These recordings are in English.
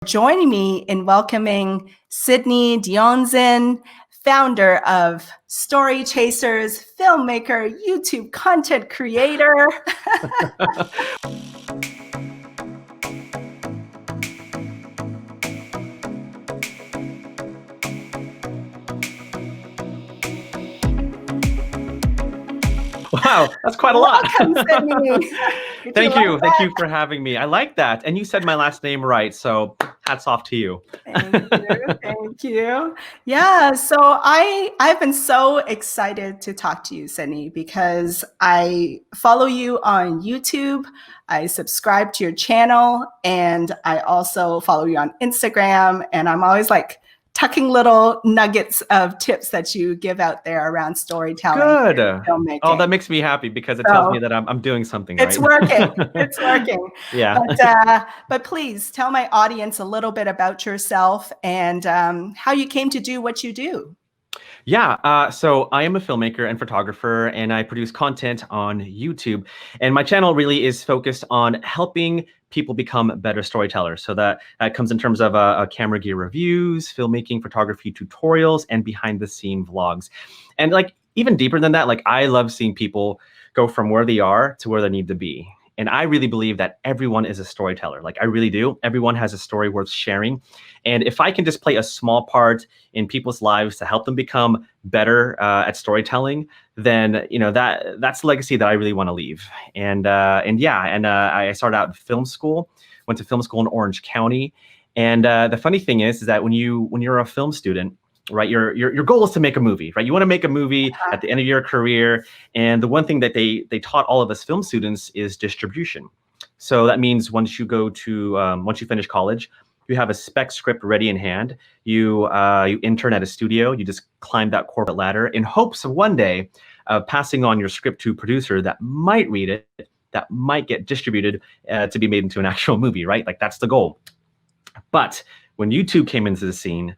joining me in welcoming Sidney Diongzon, founder of Story Chasrs, filmmaker, YouTube content creator. Wow, that's quite a lot. Welcome, Sidney. Thank you. Thank you for having me. I like that. And you said my last name right, so hats off to you. Thank you. Thank you. Yeah, so I've been so excited to talk to you, Sidney, because I follow you on YouTube. I subscribe to your channel, and I also follow you on Instagram. And I'm always like tucking little nuggets of tips that you give out there around storytelling. Good. And filmmaking. Oh, that makes me happy because it tells me that I'm doing something right. It's working. It's working. Yeah. But please tell my audience a little bit about yourself and how you came to do what you do. Yeah, so I am a filmmaker and photographer, and I produce content on YouTube. And my channel really is focused on helping people become better storytellers. So that comes in terms of camera gear reviews, filmmaking, photography tutorials, and behind the scene vlogs. And like even deeper than that, like I love seeing people go from where they are to where they need to be. And I really believe that everyone is a storyteller. Like I really do. Everyone has a story worth sharing. And if I can just play a small part in people's lives to help them become better at storytelling, then that's the legacy that I really want to leave. And I started out in film school, went to film school in Orange County. And the funny thing is that when you're a film student, right, your goal is to make a movie, right? You want to make a movie at the end of your career. And the one thing that they taught all of us film students is distribution. So that means once you finish college, you have a spec script ready in hand. You intern at a studio. You just climb that corporate ladder in hopes of one day passing on your script to a producer that might read it, that might get distributed to be made into an actual movie, right? Like that's the goal. But when YouTube came into the scene,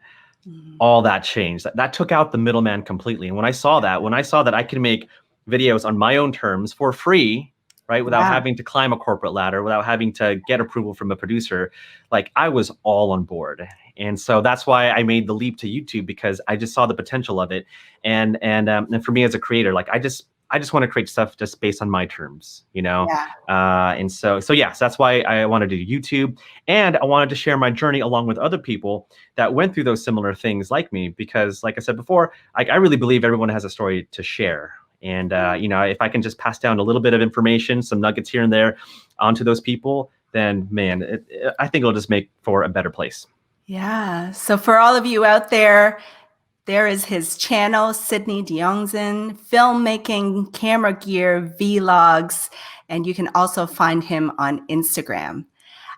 all that changed. That took out the middleman completely. And when I saw that I could make videos on my own terms for free, right, without having to climb a corporate ladder, without having to get approval from a producer, like I was all on board. And so that's why I made the leap to YouTube, because I just saw the potential of it. And for me as a creator, like I just want to create stuff just based on my terms, and so that's why I wanted to do YouTube, and I wanted to share my journey along with other people that went through those similar things like me, because like I said before, I really believe everyone has a story to share. And if I can just pass down a little bit of information, some nuggets here and there onto those people, then man, I think it'll just make for a better place. Yeah. So for all of you out there, there is his channel, Sidney Diongzon, filmmaking, camera gear, vlogs, and you can also find him on Instagram.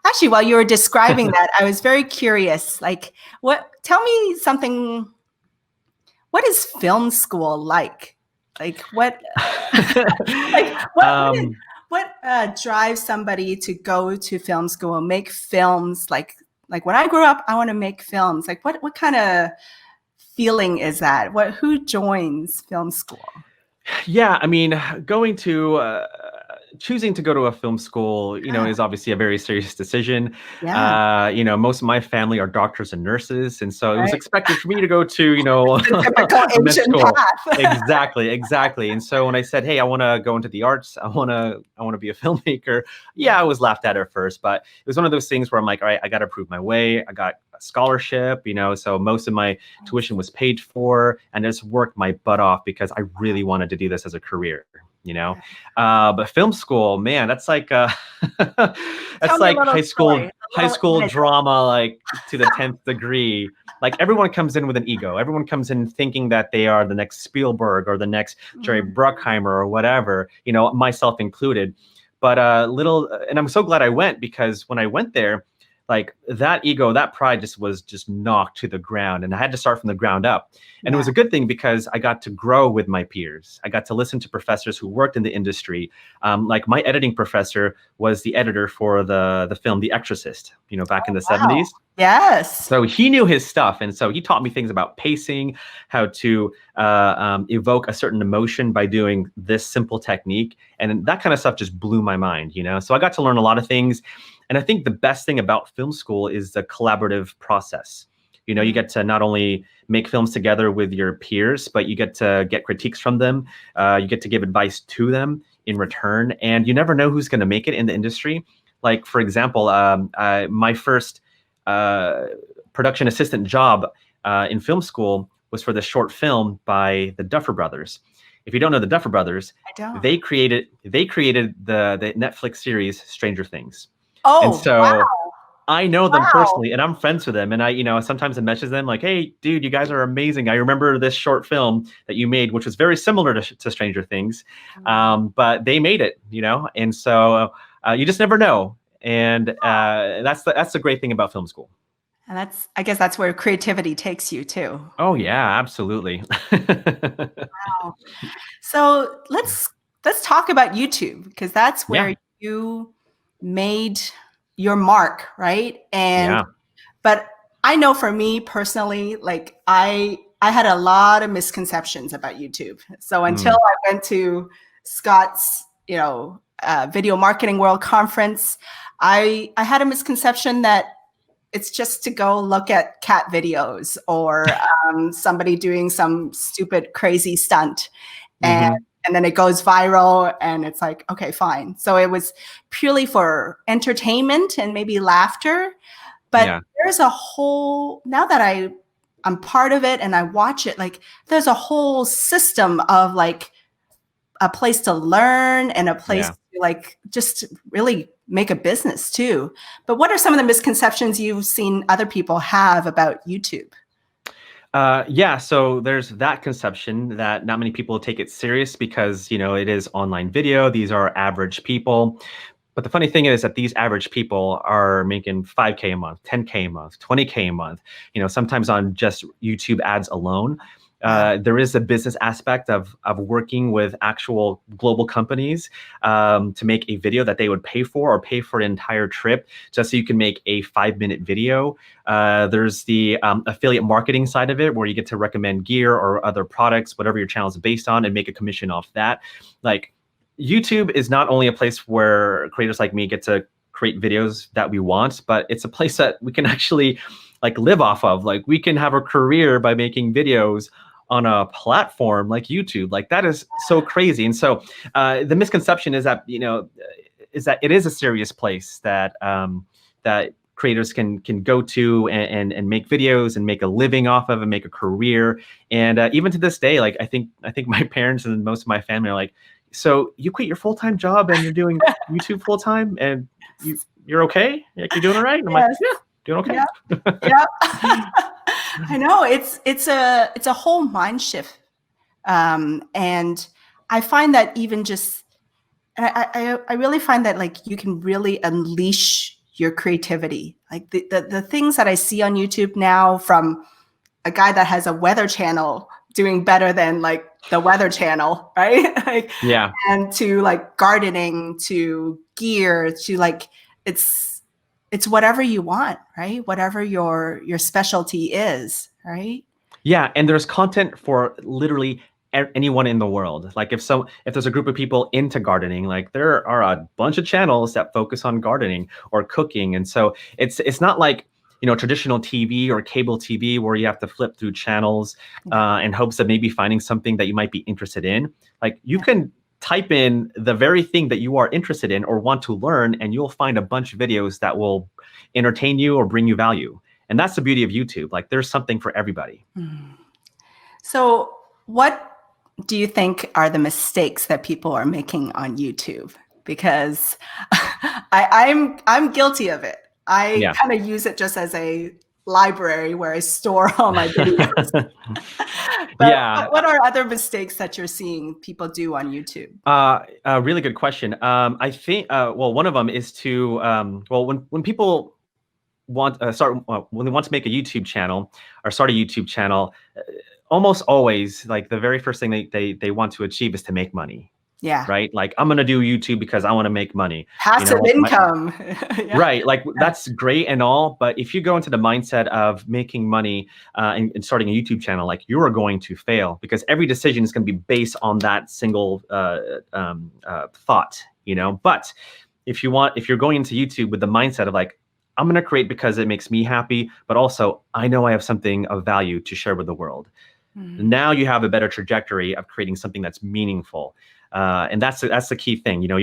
Actually, while you were describing that, I was very curious. Like, tell me something. What is film school like? Like, what drives somebody to go to film school and make films? Like when I grew up, I want to make films. Like, what kind of feeling is that? Who joins film school? Yeah, I mean, choosing to go to a film school, is obviously a very serious decision. Yeah. Most of my family are doctors and nurses, and so it was expected for me to go to, a med school. path. Exactly. And so when I said, "Hey, I want to go into the arts. I want to be a filmmaker," I was laughed at first, but it was one of those things where I'm like, all right, I got to prove my way. I got a scholarship, so most of my tuition was paid for, and I just worked my butt off because I really wanted to do this as a career. But film school, man, that's like high school drama, like to the 10th degree. Like everyone comes in with an ego. Everyone comes in thinking that they are the next Spielberg or the next Jerry Bruckheimer or whatever, myself included. But and I'm so glad I went, because when I went there, like that ego, that pride was knocked to the ground, and I had to start from the ground up. And it was a good thing because I got to grow with my peers. I got to listen to professors who worked in the industry. Like my editing professor was the editor for the film The Exorcist, back in the 70s. Yes. So he knew his stuff. And so he taught me things about pacing, how to evoke a certain emotion by doing this simple technique. And that kind of stuff just blew my mind, So I got to learn a lot of things. And I think the best thing about film school is the collaborative process. You get to not only make films together with your peers, but you get to get critiques from them. You get to give advice to them in return, and you never know who's going to make it in the industry. Like, for example, my first production assistant job in film school was for the short film by the Duffer Brothers. If you don't know the Duffer Brothers, I don't. they created the Netflix series Stranger Things. Oh, and so wow. I know them Wow. personally, and I'm friends with them. And sometimes I message them like, "Hey, dude, you guys are amazing. I remember this short film that you made, which was very similar to Stranger Things, but they made it, And so you just never know, and that's the great thing about film school. And I guess that's where creativity takes you too. Oh yeah, absolutely. Wow. So let's talk about YouTube, because that's where you made your mark, right? But I know for me personally, like I had a lot of misconceptions about YouTube. So until I went to Scott's, Video Marketing World Conference, I had a misconception that it's just to go look at cat videos or somebody doing some stupid, crazy stunt. And then it goes viral and it's like, okay, fine. So it was purely for entertainment and maybe laughter. But there's a whole, now that I'm part of it and I watch it, like there's a whole system of like a place to learn and a place to like just really make a business too. But what are some of the misconceptions you've seen other people have about YouTube? So there's that conception that not many people take it serious because, it is online video. These are average people. But the funny thing is that these average people are making $5K a month, $10K a month, $20K a month, sometimes on just YouTube ads alone. There is a business aspect of working with actual global companies to make a video that they would pay for or pay for an entire trip just so you can make a 5-minute video. There's the affiliate marketing side of it where you get to recommend gear or other products, whatever your channel is based on, and make a commission off that. Like, YouTube is not only a place where creators like me get to create videos that we want, but it's a place that we can actually like live off of. Like, we can have a career by making videos on a platform like YouTube. Like, that is so crazy. And so the misconception is that, it is a serious place that that creators can go to and make videos and make a living off of and make a career. And even to this day, like I think my parents and most of my family are like, so you quit your full-time job and you're doing YouTube full-time and you're okay? Like, you're doing all right? And I'm like, yeah, doing okay. Yeah. I know it's a whole mind shift. And I find that even just, I really find that like you can really unleash your creativity. Like the things that I see on YouTube now from a guy that has a weather channel doing better than like the Weather Channel, right? And to like gardening, to gear, to like it's whatever you want, right? Whatever your specialty is, right? Yeah, and there's content for literally anyone in the world. Like if there's a group of people into gardening, like there are a bunch of channels that focus on gardening or cooking, and so it's not like traditional TV or cable TV where you have to flip through channels in hopes of maybe finding something that you might be interested in. Like you can type in the very thing that you are interested in or want to learn, and you'll find a bunch of videos that will entertain you or bring you value. And that's the beauty of YouTube. Like there's something for everybody. So what do you think are the mistakes that people are making on YouTube? Because I'm guilty of it. I kind of use it just as a library where I store all my videos. But what are other mistakes that you're seeing people do on YouTube? A really good question. I think, one of them is to, when people want when they want to make a YouTube channel or start a YouTube channel, almost always, like the very first thing they want to achieve is to make money. Yeah. Right. Like, I'm going to do YouTube because I want to make money. Passive income. Right. Like that's great and all. But if you go into the mindset of making money and starting a YouTube channel, like you are going to fail because every decision is going to be based on that single thought, But if you're going into YouTube with the mindset of like, I'm going to create because it makes me happy, but also I know I have something of value to share with the world. Now you have a better trajectory of creating something that's meaningful. And that's the key thing. You know,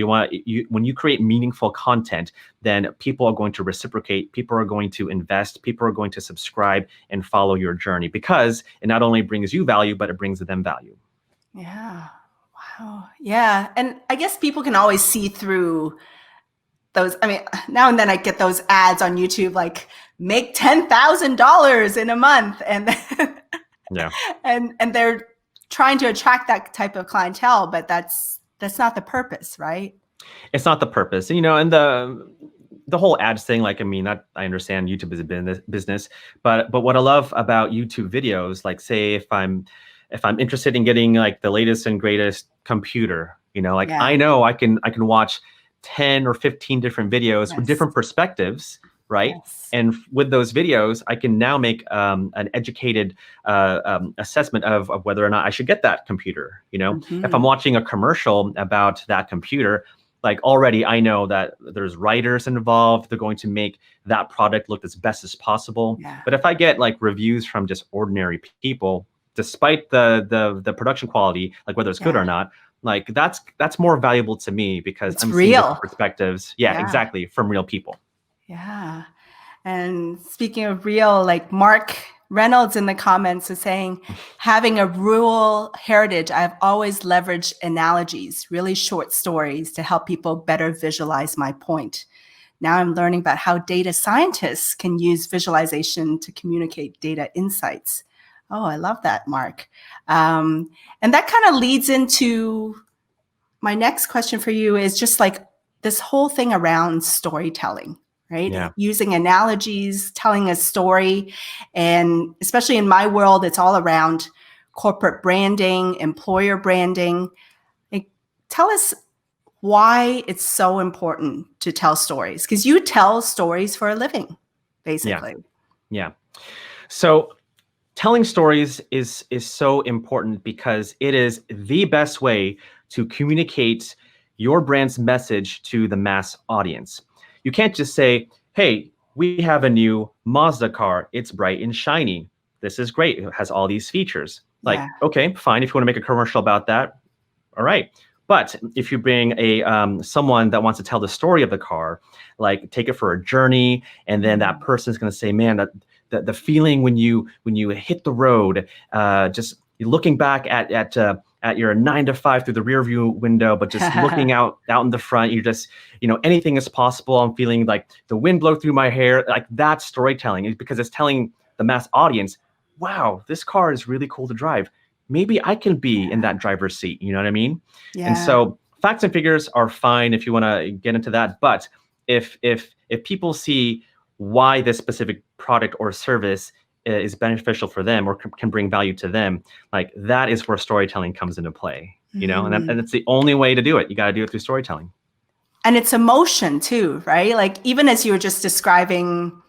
when you create meaningful content, then people are going to reciprocate, people are going to invest, people are going to subscribe and follow your journey, because it not only brings you value, but it brings them value. Yeah. Wow. Yeah. And I guess people can always see through those. I mean, now and then I get those ads on YouTube, like make $10,000 in a month. And Yeah. and they're trying to attract that type of clientele, but that's not the purpose, right? It's not the purpose, you know, and the whole ads thing, like, I mean, I understand YouTube is a business, but what I love about YouTube videos, like say if I'm interested in getting like the latest and greatest computer, you know, like I know I can watch 10 or 15 different videos with different perspectives, right? And with those videos, I can now make an educated assessment of whether or not I should get that computer. You know, if I'm watching a commercial about that computer, like already I know that there's writers involved. They're going to make that product look as best as possible. But if I get like reviews from just ordinary people, despite the production quality, like whether it's good or not, like that's more valuable to me because I'm seeing different perspectives. Yeah, exactly, from real people. Yeah. And speaking of real, like Mark Reynolds in the comments is saying, having a rural heritage, I've always leveraged analogies, really short stories to help people better visualize my point. Now I'm learning about how data scientists can use visualization to communicate data insights. Oh, I love that, Mark. And that kind of leads into my next question for you, is just like this whole thing around storytelling. Right? Yeah. Using analogies, telling a story. And especially in my world, it's all around corporate branding, employer branding. Like, tell us why it's so important to tell stories, because you tell stories for a living, basically. Yeah. So telling stories is so important because it is the best way to communicate your brand's message to the mass audience. You can't just say, hey, we have a new Mazda car. It's bright and shiny. This is great. It has all these features. Like, okay, fine. If you want to make a commercial about that, all right. But if you bring someone that wants to tell the story of the car, like take it for a journey, and then that person's going to say, man, the feeling when you hit the road, just looking back at your 9 to 5 through the rear view window, but just looking out in the front, you're just, you know, anything is possible. I'm feeling like the wind blow through my hair. Like that's storytelling, because it's telling the mass audience, wow, this car is really cool to drive. Maybe I can be in that driver's seat. You know what I mean? Yeah. And so facts and figures are fine if you want to get into that. But if people see why this specific product or service is beneficial for them or can bring value to them, like that is where storytelling comes into play, you know, and it's the only way to do it. You got to do it through storytelling. And it's emotion too, right? Like even as you were just describing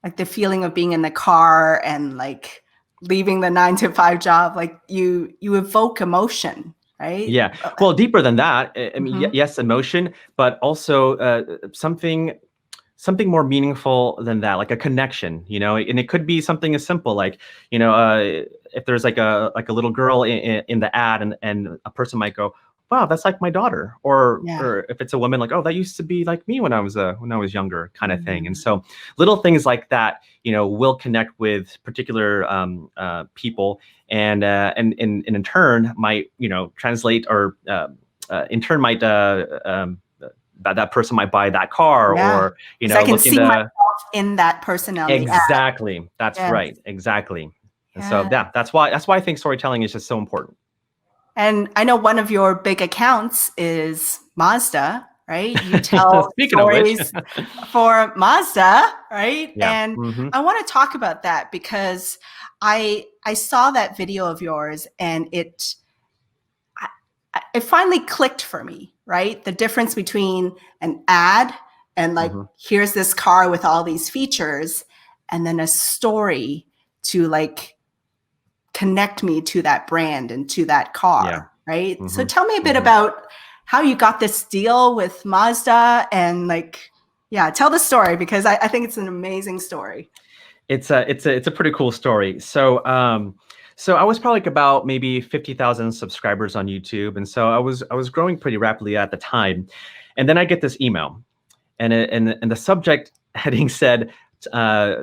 like the feeling of being in the car and like leaving the 9 to 5 job, like you evoke emotion, right? Yeah. Well, deeper than that, I mean, yes, emotion, but also something more meaningful than that, like a connection, you know, and it could be something as simple like, you know, if there's like a little girl in the ad and a person might go, wow, that's like my daughter. Or if it's a woman, like, oh, that used to be like me when I was younger, kind of thing. And so little things like that, you know, will connect with particular people and in turn might, you know, translate or in turn might that person might buy that car or, you know, I can see myself in that person. Exactly. That's right. Exactly. And so that's why I think storytelling is just so important. And I know one of your big accounts is Mazda, right? You tell stories for Mazda, right? Yeah. And I want to talk about that because I saw that video of yours and it finally clicked for me, right? The difference between an ad and like, here's this car with all these features, and then a story to like connect me to that brand and to that car, right? So tell me a bit about how you got this deal with Mazda, and like, yeah, tell the story, because I think it's an amazing story. It's a pretty cool story. So so I was probably like about maybe 50,000 subscribers on YouTube, and so I was growing pretty rapidly at the time. And then I get this email, and the subject heading said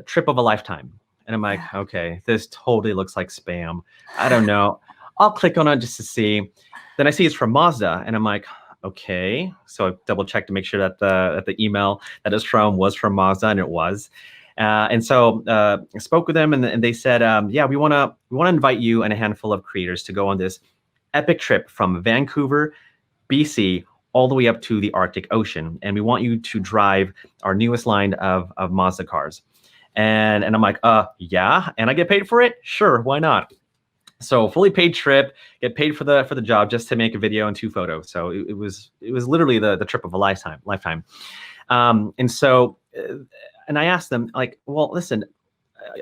trip of a lifetime. And I'm like, okay, this totally looks like spam. I don't know. I'll click on it just to see. Then I see it's from Mazda, and I'm like, okay. So I double checked to make sure that the email that it's from was from Mazda, and it was. And so I spoke with them, and they said, yeah, we want to invite you and a handful of creators to go on this epic trip from Vancouver, BC, all the way up to the Arctic Ocean, and we want you to drive our newest line of Mazda cars. And I'm like, yeah, and I get paid for it? Sure, why not? So fully paid trip, get paid for the job just to make a video and 2 photos. So it was literally the trip of a lifetime. And so and I asked them, like, well, listen,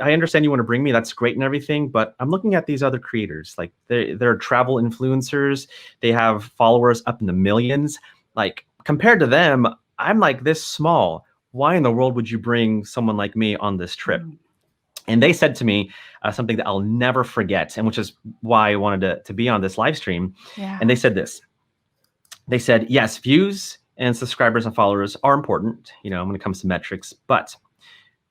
I understand you want to bring me, that's great and everything, but I'm looking at these other creators, like they're travel influencers, they have followers up in the millions. Like, compared to them, I'm like this small. Why in the world would you bring someone like me on this trip? And they said to me something that I'll never forget, and which is why I wanted to be on this live stream. Yeah. And they said this. They said, yes, views and subscribers and followers are important, you know, when it comes to metrics, but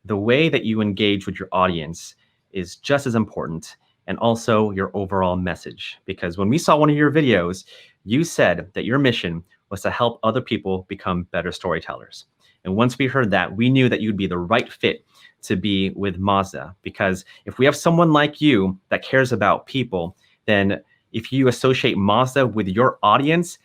the way that you engage with your audience is just as important, and also your overall message. Because when we saw one of your videos, you said that your mission was to help other people become better storytellers. And once we heard that, we knew that you'd be the right fit to be with Mazda. Because if we have someone like you that cares about people, then if you associate Mazda with your audience,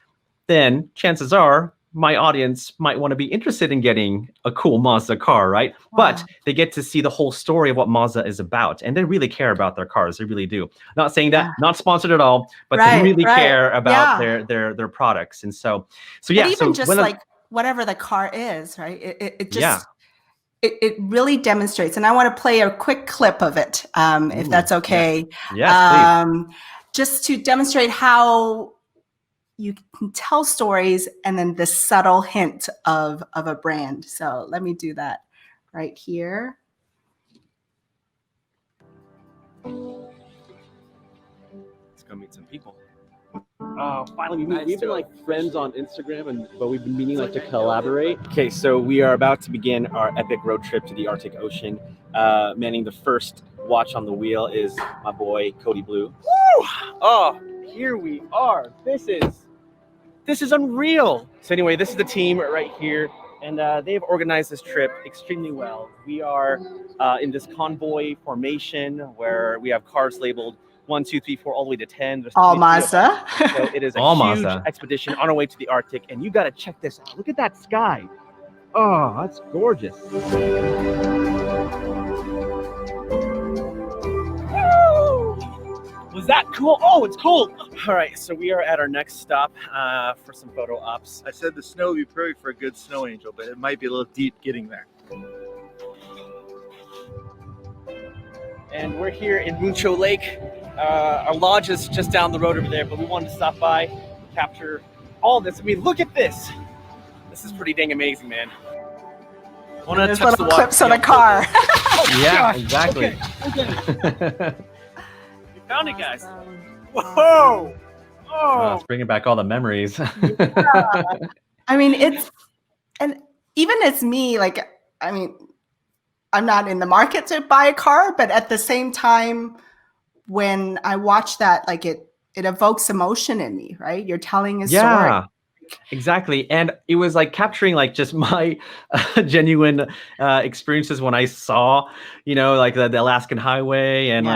then chances are my audience might want to be interested in getting a cool Mazda car, right? Wow. But they get to see the whole story of what Mazda is about, and they really care about their cars. They really do. Not saying that, not sponsored at all, but they really care about their products. And so yeah. But even so just like whatever the car is, right? It just it really demonstrates. And I want to play a quick clip of it, if that's okay. Yes, please. Just to demonstrate how you can tell stories and then the subtle hint of a brand. So let me do that right here. Let's go meet some people. Finally, we've been like friends on Instagram, but we've been meaning like to collaborate. Okay, so we are about to begin our epic road trip to the Arctic Ocean. Manning the first watch on the wheel is my boy Cody Blue. Woo! Oh, here we are. This is unreal. So anyway, this is the team right here, and they've organized this trip extremely well. We are in this convoy formation where we have cars labeled 1, 2, 3, 4, all the way to 10. There's all Mazda. So it is a huge expedition on our way to the Arctic, and you got to check this out. Look at that sky. Oh, that's gorgeous. Was that cool? Oh, it's cold. All right, so we are at our next stop for some photo ops. I said the snow would be perfect for a good snow angel, but it might be a little deep getting there. And we're here in Mucho Lake. Our lodge is just down the road over there, but we wanted to stop by, capture all this. I mean, look at this. This is pretty dang amazing, man. I want to touch the water. Clips on a car. Oh, yeah, gosh. Exactly. Okay. Found it, guys. Whoa! Oh, it's bringing back all the memories. Yeah. I mean, and even as me, like, I mean, I'm not in the market to buy a car, but at the same time, when I watch that, like it evokes emotion in me, right? You're telling a story. Exactly. And it was like capturing like just my genuine experiences when I saw, you know, like the Alaskan highway and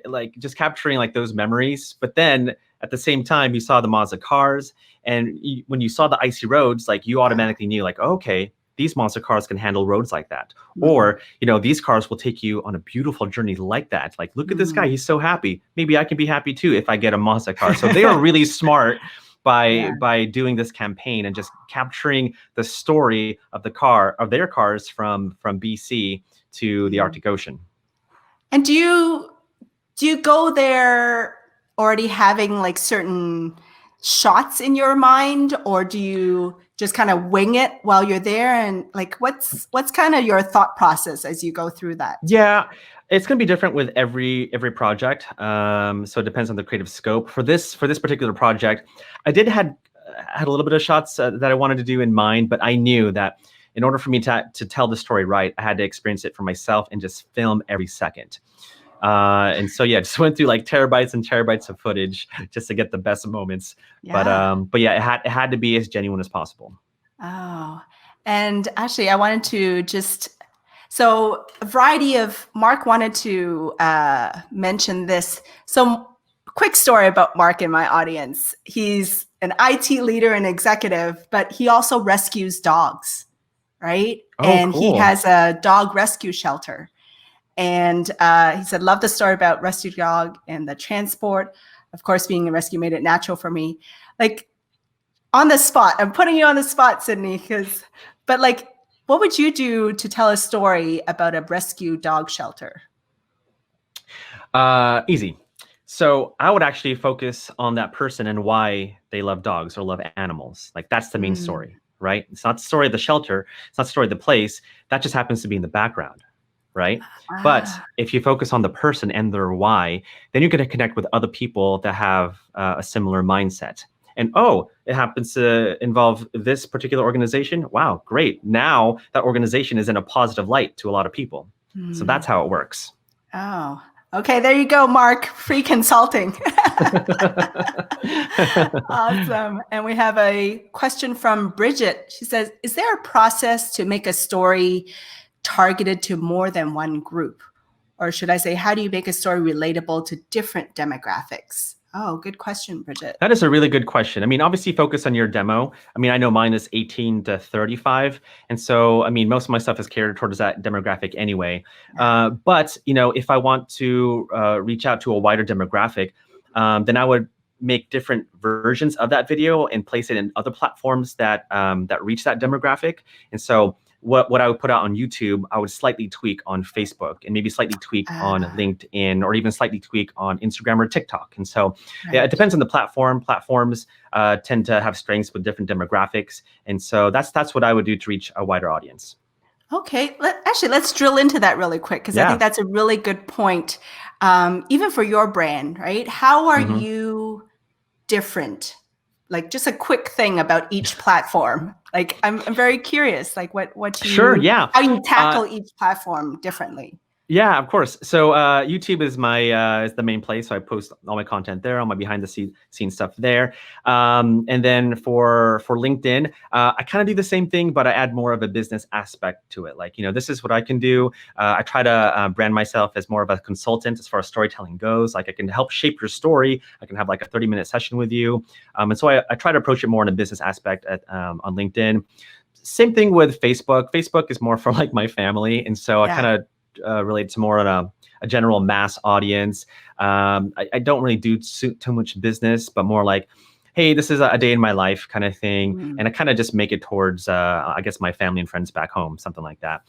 like just capturing like those memories. But then at the same time, you saw the Mazda cars, and when you saw the icy roads, like you automatically knew like, okay, these Mazda cars can handle roads like that. Or, you know, these cars will take you on a beautiful journey like that. Like, look at this guy. He's so happy. Maybe I can be happy too if I get a Mazda car. So they are really smart by doing this campaign and just capturing the story of their cars from BC to the Arctic Ocean. And do you go there already having like certain shots in your mind, or do you just kind of wing it while you're there? And like, what's kind of your thought process as you go through that? Yeah, it's going to be different with every project. So it depends on the creative scope. For this particular project, I had a little bit of shots that I wanted to do in mind, but I knew that in order for me to tell the story right, I had to experience it for myself and just film every second. And so yeah, just went through like terabytes and terabytes of footage just to get the best moments. Yeah. But yeah, it had to be as genuine as possible. Oh, and actually, I wanted to just, so a variety of, Mark wanted to mention this. So quick story about Mark in my audience. He's an IT leader and executive, but he also rescues dogs, right? Oh, and cool. He has a dog rescue shelter. And he said, love the story about rescue dog and the transport. Of course, being a rescue made it natural for me. Like, on the spot, I'm putting you on the spot, Sidney, but like, what would you do to tell a story about a rescue dog shelter? Easy. So I would actually focus on that person and why they love dogs or love animals. Like, that's the main story, right? It's not the story of the shelter. It's not the story of the place. That just happens to be in the background, right? But if you focus on the person and their why, then you're going to connect with other people that have a similar mindset. And oh, it happens to involve this particular organization. Wow, great. Now that organization is in a positive light to a lot of people. So that's how it works. Oh, okay. There you go, Mark. Free consulting. Awesome. And we have a question from Bridget. She says, is there a process to make a story targeted to more than one group? Or should I say, how do you make a story relatable to different demographics? Oh, good question, Bridget. That is a really good question. I mean, obviously focus on your demo. I mean, I know mine is 18 to 35. And so, I mean, most of my stuff is catered towards that demographic anyway. But, you know, if I want to reach out to a wider demographic, then I would make different versions of that video and place it in other platforms that that reach that demographic. And so what I would put out on YouTube, I would slightly tweak on Facebook and maybe slightly tweak on LinkedIn, or even slightly tweak on Instagram or TikTok. And so yeah, it depends on the platform. Platforms tend to have strengths with different demographics. And so that's what I would do to reach a wider audience. Okay, let's drill into that really quick, because I think that's a really good point. Even for your brand, right? How are you different? Like, just a quick thing about each platform. Like, I'm very curious, like what you, how you tackle each platform differently. Yeah, of course. So YouTube is my is the main place. So I post all my content there, all my behind the scenes stuff there. And then for LinkedIn, I kind of do the same thing, but I add more of a business aspect to it. Like, you know, this is what I can do. I try to brand myself as more of a consultant as far as storytelling goes. Like, I can help shape your story. I can have like a 30-minute session with you. And so I try to approach it more in a business aspect on LinkedIn. Same thing with Facebook. Facebook is more for like my family. And so I kind of relate to more on a general mass audience. I don't really do too much business, but more like, hey, this is a day in my life kind of thing. And I kind of just make it towards, I guess, my family and friends back home, something like that.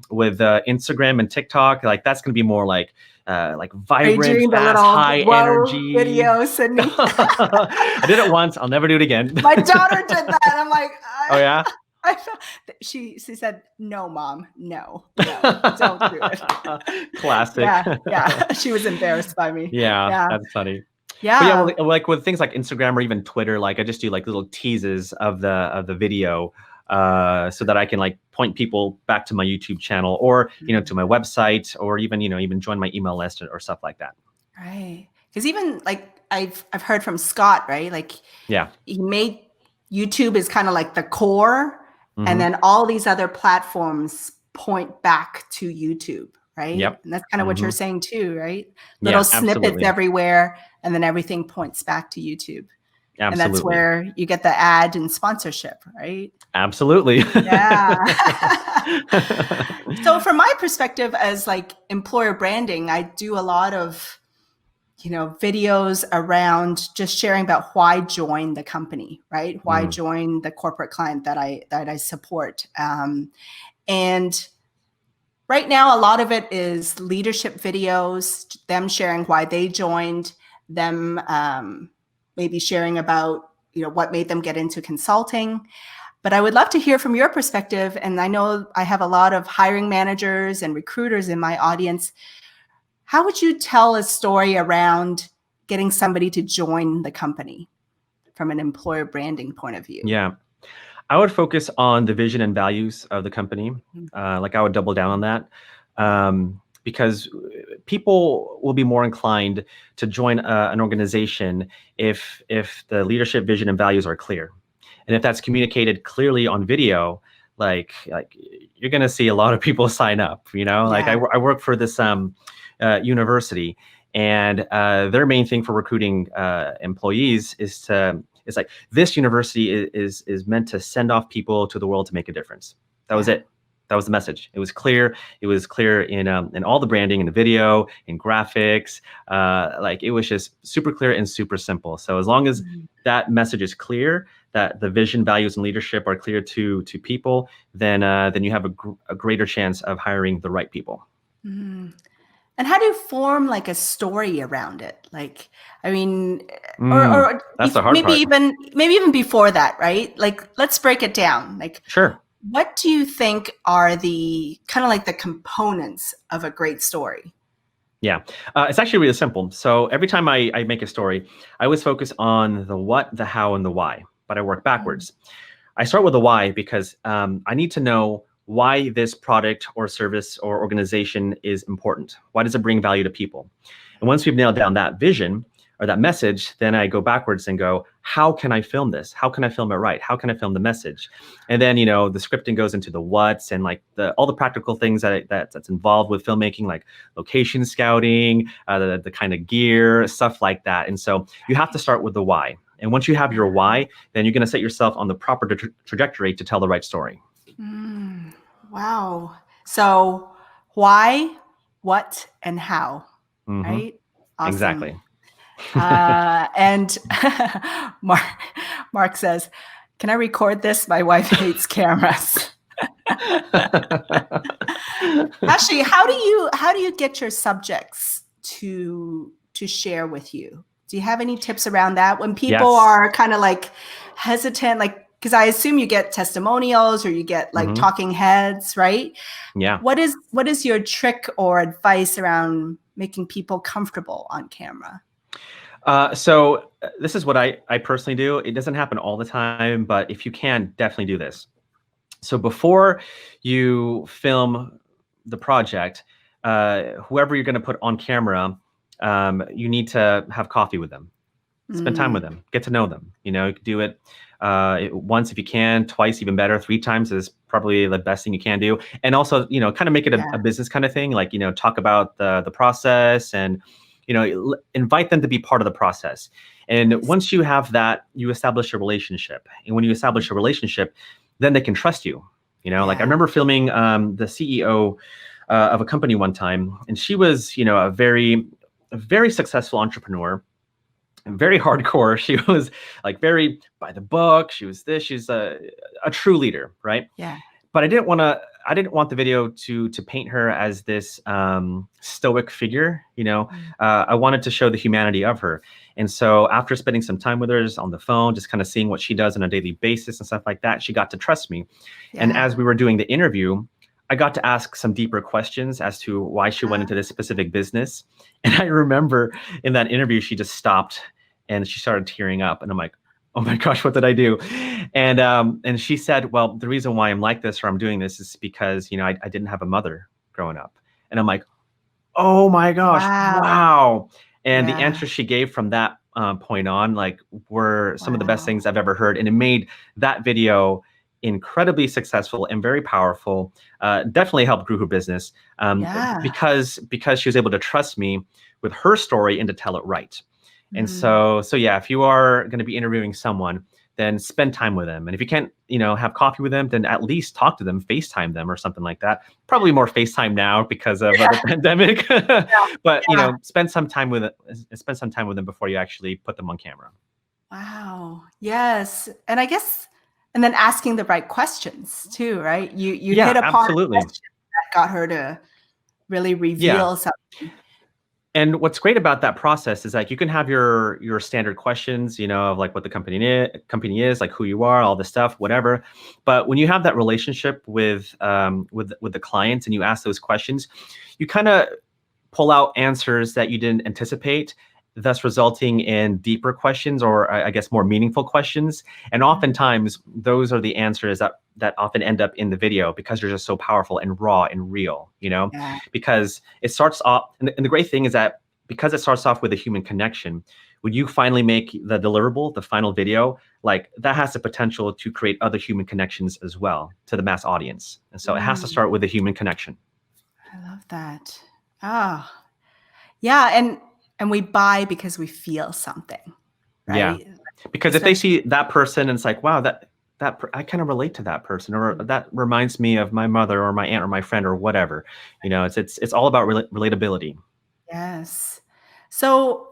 With Instagram and TikTok, like, that's going to be more like vibrant, fast, high energy video, Sidney. I did it once. I'll never do it again. My daughter did that. I'm like, oh yeah. She said, no, Mom, no, don't do it. Classic. Yeah. She was embarrassed by me. Yeah. That's funny. Yeah. But yeah, well, like with things like Instagram or even Twitter, like, I just do like little teases of the video, so that I can like point people back to my YouTube channel, or, you know, to my website, or even join my email list or stuff like that. Right. Because even like I've heard from Scott, right? Like, he made YouTube is kind of like the core. And then all these other platforms point back to YouTube, right? Yep. And that's kind of what you're saying too, right? Little snippets everywhere, and then everything points back to YouTube. Absolutely. And that's where you get the ad and sponsorship, right? Absolutely. Yeah. So from my perspective as like employer branding, I do a lot of, you know, videos around just sharing about why join the company, right? Why join the corporate client that I support. And right now, a lot of it is leadership videos, them sharing why they joined, them maybe sharing about, what made them get into consulting. But I would love to hear from your perspective. And I know I have a lot of hiring managers and recruiters in my audience. How would you tell a story around getting somebody to join the company from an employer branding point of view? Yeah. I would focus on the vision and values of the company. Like I would double down on that, because people will be more inclined to join an organization if the leadership, vision, and values are clear, and if that's communicated clearly on video. Like you're going to see a lot of people sign up. Like I work for this university, and their main thing for recruiting employees is like, this university is meant to send off people to the world to make a difference. That was it. That was the message. It was clear. It was clear in all the branding, in the video, in graphics. Like it was just super clear and super simple. So as long as that message is clear, that the vision, values, and leadership are clear to people, then you have a greater chance of hiring the right people. And how do you form like a story around it? Like, I mean, or that's the hard maybe part. maybe even before that, right? Like, let's break it down. Like, sure. What do you think are the kind of like the components of a great story? Yeah, it's actually really simple. So every time I make a story, I always focus on the what, the how, and the why, but I work backwards. I start with the why because I need to know why this product or service or organization is important. Why does it bring value to people? And once we've nailed down that vision or that message, then I go backwards and go, how can I film this? How can I film it right? How can I film the message? And then, the scripting goes into the what's and like all the practical things that's involved with filmmaking, like location scouting, the kind of gear, stuff like that. And so you have to start with the why. And once you have your why, then you're going to set yourself on the proper trajectory to tell the right story. Wow. So why, what, and how, right? Awesome. Exactly. And Mark says, can I record this? My wife hates cameras. Actually, how do you get your subjects to share with you? Do you have any tips around that when people are kind of like hesitant, like, because I assume you get testimonials or you get like talking heads, right? Yeah. What is your trick or advice around making people comfortable on camera? So this is what I personally do. It doesn't happen all the time, but if you can, definitely do this. So before you film the project, whoever you're going to put on camera, you need to have coffee with them. Spend time with them. Get to know them. You can do it once if you can, twice even better, 3 times is probably the best thing you can do. And also, kind of make it a business kind of thing, like, talk about the process and, invite them to be part of the process. And once you have that, you establish a relationship. And when you establish a relationship, then they can trust you. Like I remember filming the CEO of a company one time, and she was, a very successful entrepreneur. Very hardcore. She was like very by the book. She's a true leader, right? Yeah. But I didn't want the video to paint her as this stoic figure. I wanted to show the humanity of her. And so after spending some time with her on the phone, just kind of seeing what she does on a daily basis and stuff like that, she got to trust me. Yeah. And as we were doing the interview, I got to ask some deeper questions as to why she went into this specific business. And I remember in that interview, she just stopped and she started tearing up. And I'm like, oh my gosh, what did I do? And she said, well, the reason why I'm like this or I'm doing this is because, I didn't have a mother growing up. And I'm like, oh my gosh, wow. And the answers she gave from that point on, like, were some of the best things I've ever heard. And it made that video incredibly successful and very powerful. Definitely helped grow her business because she was able to trust me with her story and to tell it right. And so yeah, if you are going to be interviewing someone, then spend time with them. And if you can't, have coffee with them, then at least talk to them, FaceTime them or something like that. Probably more FaceTime now because of the pandemic. But spend some time with them before you actually put them on camera. Wow. Yes. And I guess, and then asking the right questions too, right? You hit upon a question that got her to really reveal something. And what's great about that process is like you can have your standard questions, you know, of like what the company is, like who you are, all this stuff, whatever. But when you have that relationship with the clients and you ask those questions, you kind of pull out answers that you didn't anticipate, thus resulting in deeper questions, or I guess more meaningful questions. And oftentimes those are the answers that often end up in the video because they're just so powerful and raw and real, you know, Yeah. because it starts off, and the great thing is that because it starts off with a human connection, when you finally make the deliverable, the final video, like that has the potential to create other human connections as well to the mass audience. And so it has to start with a human connection. I love that. Ah, yeah. And we buy because we feel something, right? Yeah. Because if they see that person and it's like, wow, I kind of relate to that person, or that reminds me of my mother or my aunt or my friend or whatever, you know, it's all about relatability. Yes. So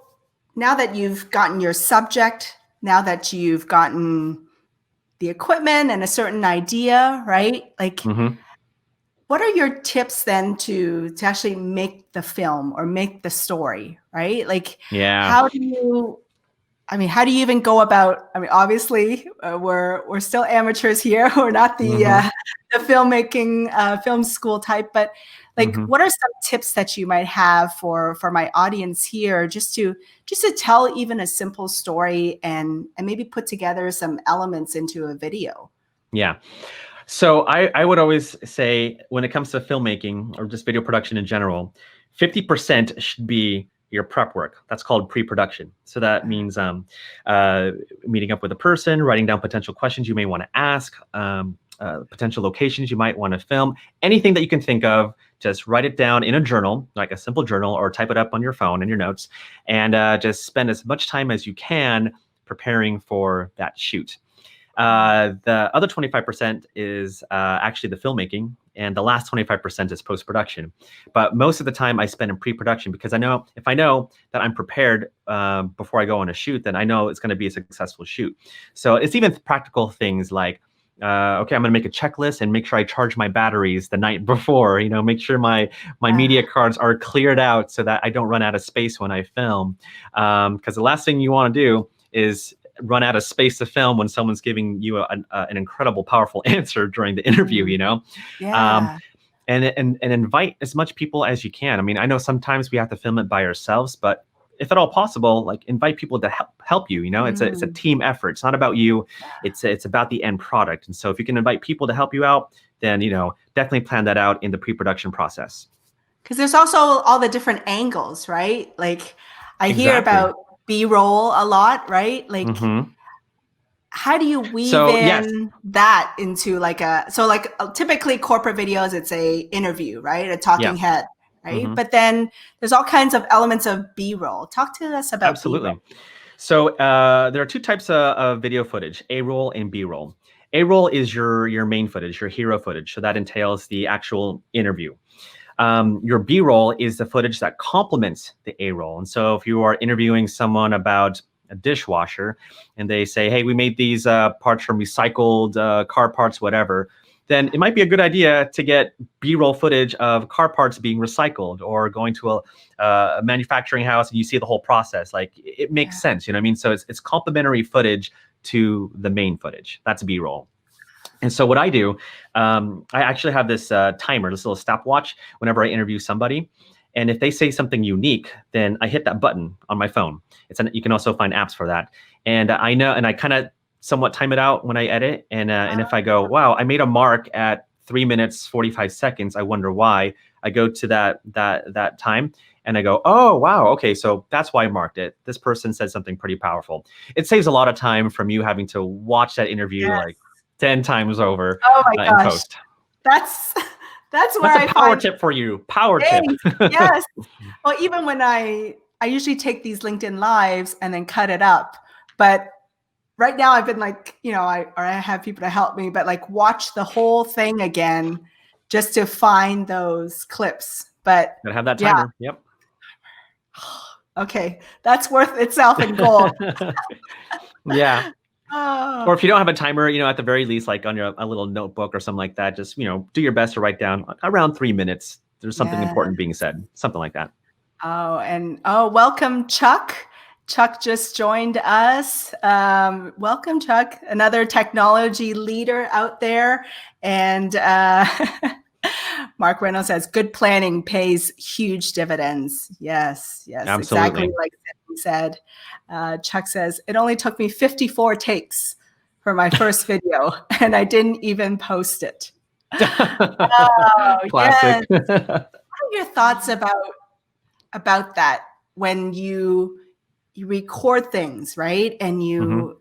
now that you've gotten your subject, now that you've gotten the equipment and a certain idea, right? Like, what are your tips then to actually make the film or make the story, right? Like, Yeah. how do you even go about, obviously we're still amateurs here. We're not the filmmaking film school type, but like, what are some tips that you might have for my audience here, just to tell even a simple story and maybe put together some elements into a video? Yeah. So I would always say when it comes to filmmaking or just video production in general, 50% should be your prep work. That's called pre-production. So that means meeting up with a person, writing down potential questions you may want to ask, potential locations you might want to film, anything that you can think of. Just write it down in a journal, like a simple journal, or type it up on your phone in your notes, and just spend as much time as you can preparing for that shoot. The other 25% is actually the filmmaking, and the last 25% is post-production. But most of the time I spend in pre-production because if I know that I'm prepared before I go on a shoot, then I know it's going to be a successful shoot. So it's even practical things like, okay, I'm going to make a checklist and make sure I charge my batteries the night before, you know, make sure my media cards are cleared out so that I don't run out of space when I film. Because the last thing you want to do is run out of space to film when someone's giving you an incredible, powerful answer during the interview, you know? Yeah. And invite as much people as you can. I mean, I know sometimes we have to film it by ourselves, but if at all possible, like invite people to help you, you know? It's a team effort. It's not about you. It's about the end product. And so if you can invite people to help you out, then, you know, definitely plan that out in the pre-production process. Because there's also all the different angles, right? Like, I hear about B-roll a lot, right? Like, how do you weave in that into typically corporate videos, it's a interview, right? A talking head, right? But then there's all kinds of elements of B-roll. Talk to us about B-roll. So there are two types of video footage, A-roll and B-roll. A-roll is your main footage, your hero footage. So that entails the actual interview. Your B-roll is the footage that complements the A-roll. And so if you are interviewing someone about a dishwasher and they say, hey, we made these parts from recycled car parts, whatever, then it might be a good idea to get B-roll footage of car parts being recycled, or going to a manufacturing house and you see the whole process. Like, it makes sense, you know what I mean? So it's complementary to the main footage. That's B-roll. And so what I do, I actually have this timer, this little stopwatch whenever I interview somebody. And if they say something unique, then I hit that button on my phone. You can also find apps for that. And I know, and I kind of somewhat time it out when I edit. And if I go, wow, I made a mark at 3 minutes, 45 seconds, I wonder why. I go to that time and I go, oh, wow, okay, so that's why I marked it. This person said something pretty powerful. It saves a lot of time from you having to watch that interview like 10 times over. Oh my gosh. In post. That's where a power tip for you. Power tip. Yes. Well, even when I usually take these LinkedIn lives and then cut it up, but right now I've been like, you know, I have people to help me, but like watch the whole thing again just to find those clips. But gotta have that timer. Yep. Okay, that's worth itself in gold. Yeah. Or if you don't have a timer, you know, at the very least, like on a little notebook or something like that, just, you know, do your best to write down around 3 minutes. There's something important being said, something like that. Oh, and welcome, Chuck. Chuck just joined us. Welcome, Chuck, another technology leader out there. And Mark Reynolds says, good planning pays huge dividends. Yes, exactly Absolutely. like Sidney said. Chuck says, it only took me 54 takes for my first video, and I didn't even post it. Oh, yes. Classic. What are your thoughts about that when you record things, right? And Mhm.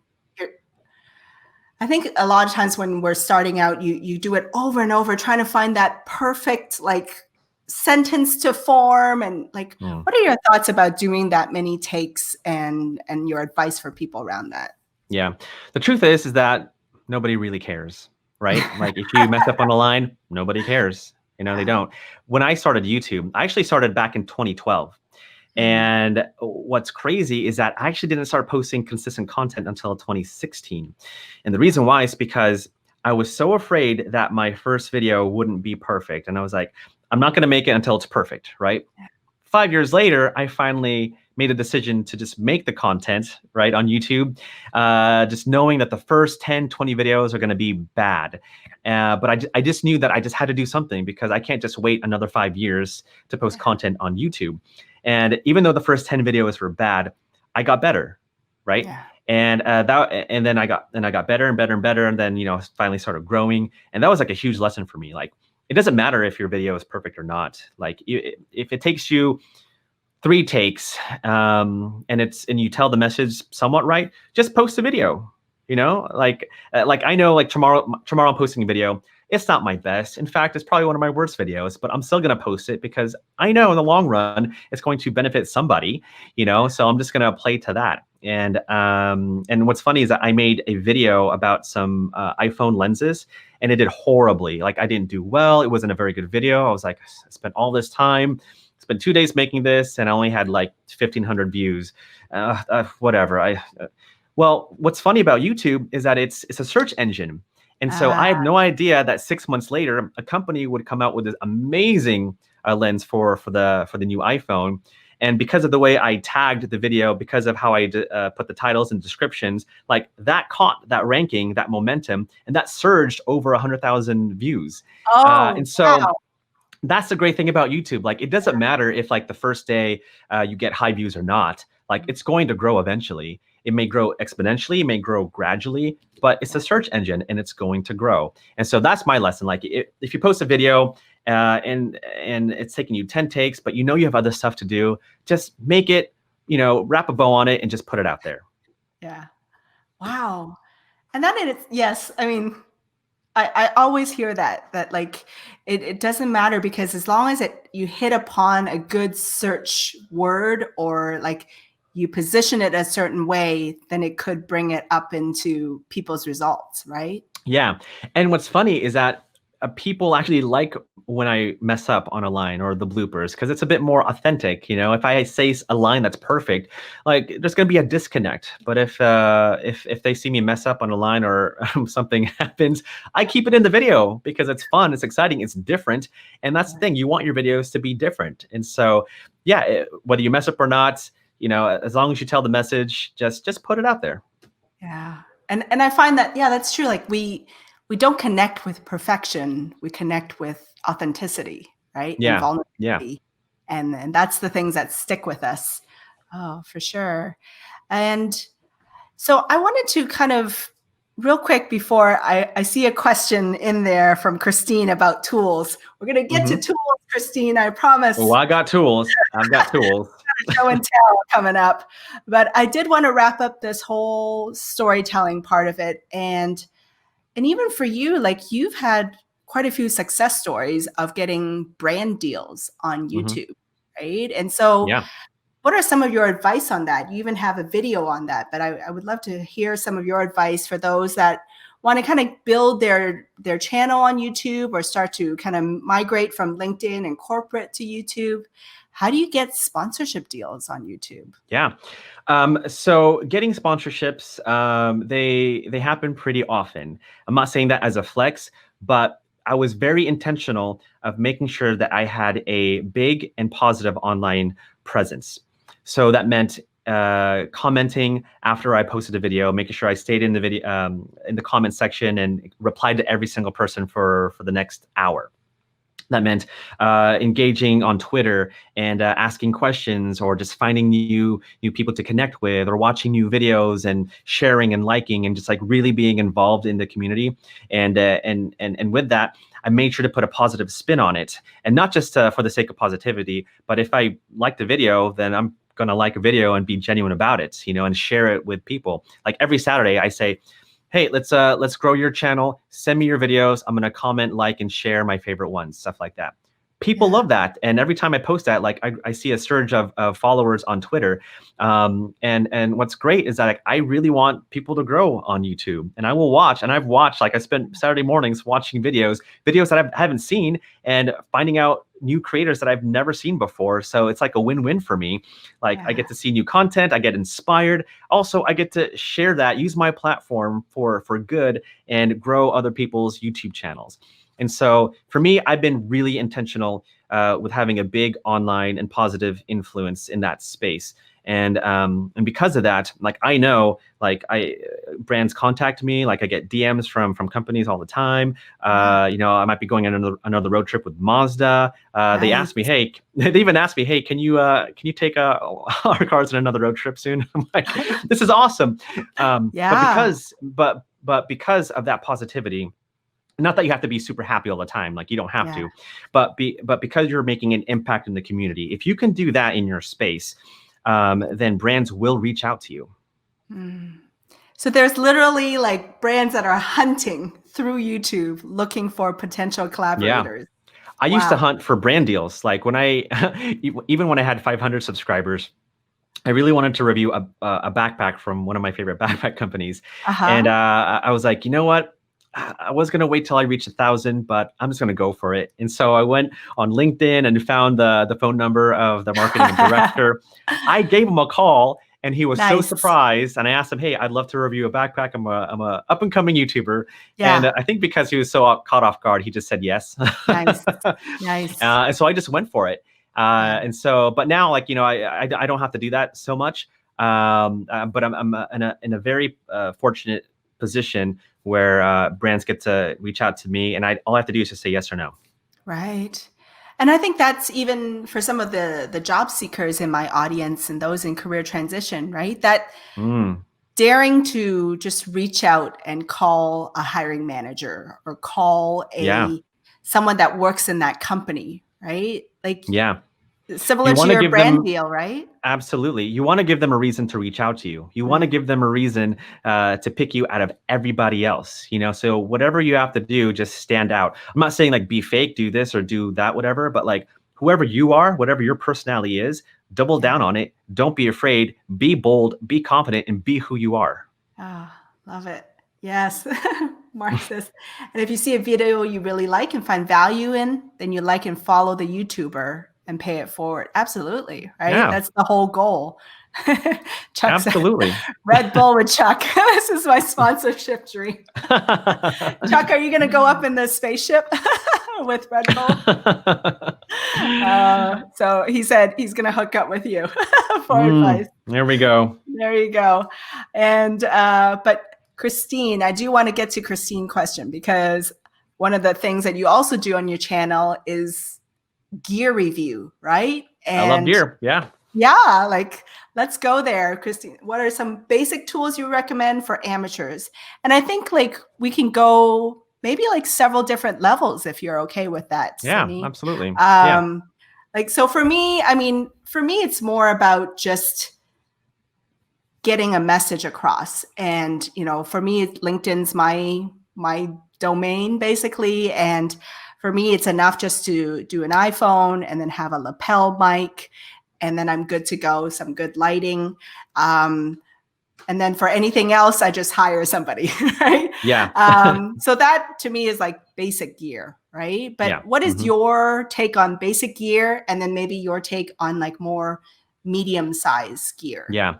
I think a lot of times when we're starting out, you do it over and over, trying to find that perfect like sentence to form. And like, Mm. what are your thoughts about doing that many takes and your advice for people around that? Yeah. The truth is that nobody really cares, right? Like if you mess up on a line, nobody cares. They don't. When I started YouTube, I actually started back in 2012. And what's crazy is that I actually didn't start posting consistent content until 2016. And the reason why is because I was so afraid that my first video wouldn't be perfect. And I was like, I'm not going to make it until it's perfect, right? 5 years later, I finally made a decision to just make the content, right, on YouTube, just knowing that the first 10, 20 videos are going to be bad. But I just knew that I just had to do something because I can't just wait another 5 years to post content on YouTube. And even though the first 10 videos were bad, I got better, right? Yeah. And then I got better and better and better, and then finally started growing, and that was like a huge lesson for me. Like, it doesn't matter if your video is perfect or not. Like, if it takes you 3 takes, and you tell the message somewhat right, just post a video. Like I know, like tomorrow I'm posting a video. It's not my best. In fact, it's probably one of my worst videos, but I'm still gonna post it because I know in the long run it's going to benefit somebody. So I'm just gonna play to that. And what's funny is that I made a video about some iPhone lenses, and it did horribly. Like, I didn't do well. It wasn't a very good video. I was like, I spent all this time, spent 2 days making this, and I only had like 1,500 views. Whatever. Well, what's funny about YouTube is that it's a search engine. And so I had no idea that 6 months later, a company would come out with this amazing lens for the new iPhone. And because of the way I tagged the video, because of how I put the titles and descriptions, like that caught that ranking, that momentum, and that surged over 100,000 views. And so wow. that's the great thing about YouTube. Like, it doesn't matter if like the first day you get high views or not. Like, it's going to grow eventually. It may grow exponentially, it may grow gradually, but it's a search engine and it's going to grow. And so that's my lesson. Like, if you post a video and it's taking you 10 takes, but you have other stuff to do, just make it, wrap a bow on it and just put it out there. Yeah. Wow. And then yes, I mean, I always hear that like it doesn't matter, because as long as you hit upon a good search word, or like you position it a certain way, then it could bring it up into people's results, right? Yeah. And what's funny is that people actually like when I mess up on a line or the bloopers, because it's a bit more authentic. If I say a line that's perfect, like, there's going to be a disconnect. But if they see me mess up on a line or something happens, I keep it in the video because it's fun, it's exciting, it's different. And that's the thing. You want your videos to be different. And so, yeah, whether you mess up or not, as long as you tell the message, just put it out there. Yeah. And I find that, yeah, that's true. Like, we don't connect with perfection. We connect with authenticity, right? And Yeah. vulnerability. And that's the things that stick with us. Oh, for sure. And so I wanted to kind of real quick, before I see a question in there from Christine about tools. We're going to get to tools, Christine, I promise. Well, I got tools. I've got tools. Show and tell coming up. But I did want to wrap up this whole storytelling part of it. And even for you, like, you've had quite a few success stories of getting brand deals on YouTube, right? And so Yeah. what are some of your advice on that? You even have a video on that, but I would love to hear some of your advice for those that want to kind of build their channel on YouTube, or start to kind of migrate from LinkedIn and corporate to YouTube. How do you get sponsorship deals on YouTube? Yeah. So getting sponsorships, they happen pretty often. I'm not saying that as a flex, but I was very intentional of making sure that I had a big and positive online presence. So that meant commenting after I posted a video, making sure I stayed in the video in the comment section and replied to every single person for the next hour. That meant engaging on Twitter and asking questions, or just finding new people to connect with, or watching new videos and sharing and liking, and just like really being involved in the community. And with that, I made sure to put a positive spin on it, and not just for the sake of positivity, but if I like the video, then I'm gonna like a video and be genuine about it, you know, and share it with people. Like every Saturday, I say, hey, let's grow your channel. Send me your videos. I'm gonna comment, like, and share my favorite ones, stuff like that. People love that, and every time I post that, like I see a surge of followers on Twitter. And what's great is that like, I really want people to grow on YouTube, and I will watch. And I've watched, like I spent Saturday mornings watching videos that I haven't seen, and finding out new creators that I've never seen before. So it's like a win-win for me. Like I get to see new content, I get inspired. Also, I get to share that, use my platform for good, and grow other people's YouTube channels. And so for me, I've been really intentional with having a big online and positive influence in that space. And because of that, like I know, like brands contact me, like I get DMs from companies all the time. You know, I might be going on another road trip with Mazda. They ask me, hey, they even asked me, hey, can you take our cars on another road trip soon? I'm like, this is awesome. But because of that positivity. Not that you have to be super happy all the time, like you don't have to, but because you're making an impact in the community, if you can do that in your space, then brands will reach out to you. So there's literally like brands that are hunting through YouTube looking for potential collaborators. Yeah. I used to hunt for brand deals. Like when even when I had 500 subscribers, I really wanted to review a backpack from one of my favorite backpack companies. And I was like, you know what? I was going to wait till I reached 1,000, but I'm just going to go for it. And so I went on LinkedIn and found the phone number of the marketing director. I gave him a call, and he was so surprised. And I asked him, hey, I'd love to review a backpack. I'm a up and coming YouTuber. And I think because he was so caught off guard, he just said yes. Nice. And so I just went for it. And so, but now, like, you know, I don't have to do that so much. But I'm in a very fortunate position where brands get to reach out to me, and all I have to do is just say yes or no. Right. And I think that's even for some of the job seekers in my audience and those in career transition, right? That daring to just reach out and call a hiring manager or call someone that works in that company, right? Like similar to your brand deal, right? Absolutely. You want to give them a reason to reach out to you. You want to give them a reason to pick you out of everybody else, you know? So whatever you have to do, just stand out. I'm not saying like be fake, do this or do that, whatever, but like whoever you are, whatever your personality is, double down on it. Don't be afraid, be bold, be confident, and be who you are. Oh, love it. Yes. Mark says, and if you see a video you really like and find value in, then you like and follow the YouTuber and pay it forward. Absolutely. Right. Yeah. That's the whole goal. Chuck Absolutely. Said, Red Bull with Chuck. This is my sponsorship dream. Chuck, are you going to go up in the spaceship with Red Bull? So he said he's going to hook up with you for advice. There we go. There you go. And, but Christine, I do want to get to Christine's question, because one of the things that you also do on your channel is gear review, right? And I love gear. Yeah. Yeah. Like, let's go there. Christine, what are some basic tools you recommend for amateurs? And I think like we can go maybe like several different levels if you're okay with that. Sidney. Yeah, absolutely. Like, so for me, it's more about just getting a message across. And, you know, for me, LinkedIn's my domain basically. And for me, it's enough just to do an iPhone and then have a lapel mic, and then I'm good to go, some good lighting. And then for anything else, I just hire somebody, right? Yeah. So that to me is like basic gear, right? But what is your take on basic gear, and then maybe your take on like more medium-sized gear? Yeah.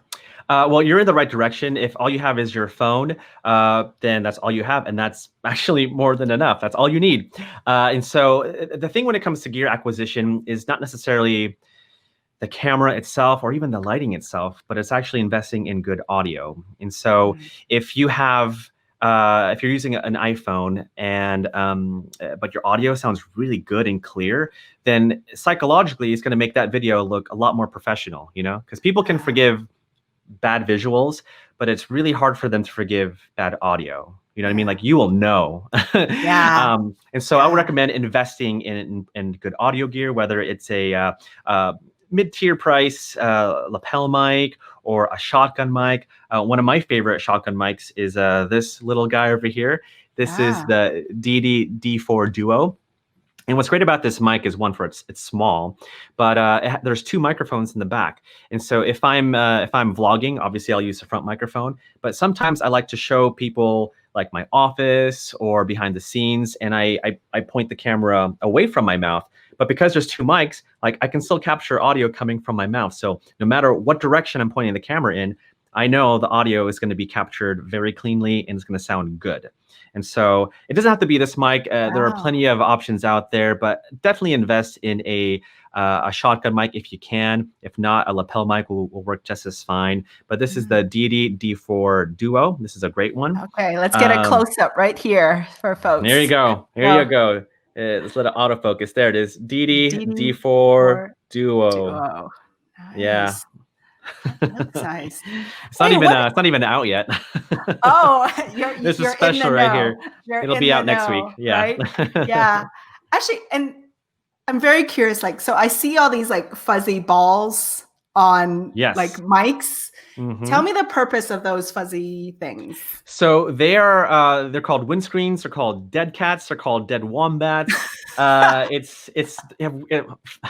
Well, you're in the right direction. If all you have is your phone, then that's all you have. And that's actually more than enough. That's all you need. And so the thing when it comes to gear acquisition is not necessarily the camera itself or even the lighting itself, but it's actually investing in good audio. And so if you have if you're using an iPhone and but your audio sounds really good and clear, then psychologically it's going to make that video look a lot more professional, you know, because people can forgive bad visuals, but it's really hard for them to forgive bad audio. You know what I mean? Like, you will know. Yeah. And so I would recommend investing in good audio gear, whether it's a mid-tier price lapel mic or a shotgun mic. One of my favorite shotgun mics is this little guy over here. This is the D4 Duo. And what's great about this mic is, one, for it's small, but there's two microphones in the back. And so if I'm vlogging, obviously I'll use the front microphone. But sometimes I like to show people like my office or behind the scenes, and I point the camera away from my mouth. But because there's two mics, like, I can still capture audio coming from my mouth. So no matter what direction I'm pointing the camera in, I know the audio is going to be captured very cleanly and it's going to sound good. And so it doesn't have to be this mic. There are plenty of options out there, but definitely invest in a shotgun mic if you can. If not, a lapel mic will work just as fine. But this is the D4 Duo. This is a great one. Okay, let's get a close-up right here for folks. There you go. Here you go. Let's let it autofocus. There it is. D4 Duo. Nice. Yeah. That's nice. It's not even out yet. Oh, this you're is special right here. It'll be out next week. Yeah. Right? Yeah. Actually, and I'm very curious, like, so I see all these like fuzzy balls on like mics. Tell me the purpose of those fuzzy things. So they are they're called windscreens, they're called dead cats, they're called dead wombats.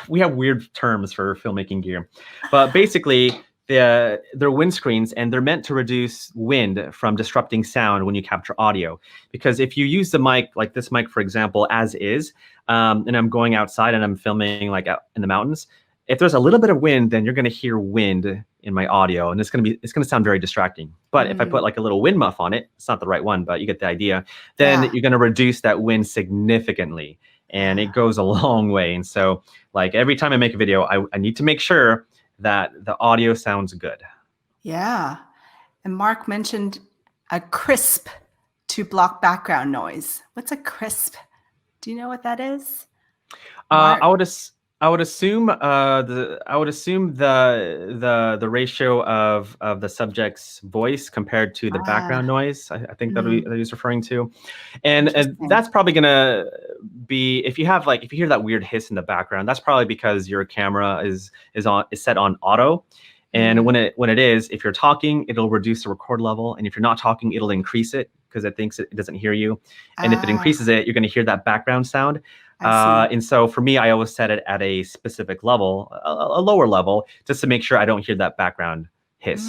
We have weird terms for filmmaking gear. But basically they're windscreens, and they're meant to reduce wind from disrupting sound when you capture audio. Because if you use the mic, like this mic, for example, as is, and I'm going outside and I'm filming like out in the mountains, if there's a little bit of wind, then you're going to hear wind in my audio, and it's going to sound very distracting. But if I put like a little wind muff on it, it's not the right one, but you get the idea, then you're going to reduce that wind significantly, and it goes a long way. And so, like, every time I make a video, I need to make sure that the audio sounds good. Yeah. And Mark mentioned a crisp to block background noise. What's a crisp? Do you know what that is? I would assume the ratio of the subject's voice compared to the background noise. I think that he's referring to, and that's probably gonna be, if you hear that weird hiss in the background, that's probably because your camera is set on auto. And when it is, if you're talking, it'll reduce the record level, and if you're not talking, it'll increase it because it thinks it doesn't hear you. And if it increases it, you're going to hear that background sound. And so for me, I always set it at a specific level, a lower level, just to make sure I don't hear that background hiss.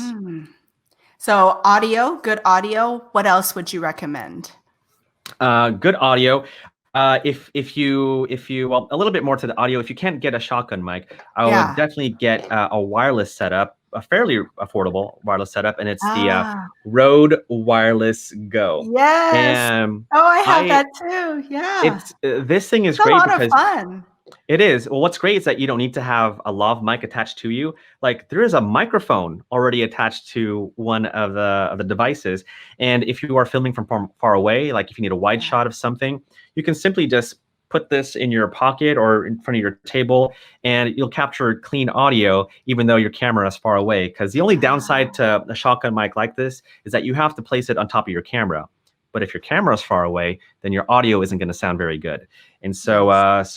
So good audio. What else would you recommend? Good audio. If you well, a little bit more to the audio, if you can't get a shotgun mic, I would definitely get a wireless setup, a fairly affordable wireless setup, and it's the Rode Wireless Go. Yes. I have that too. Yeah. This thing is great because it's a lot of fun. It is. Well, what's great is that you don't need to have a lav mic attached to you. Like, there is a microphone already attached to one of the devices. And if you are filming from far away, like if you need a wide shot of something, you can simply just put this in your pocket or in front of your table, and you'll capture clean audio even though your camera is far away. Because the only downside to a shotgun mic like this is that you have to place it on top of your camera. But if your camera is far away, then your audio isn't going to sound very good. And so,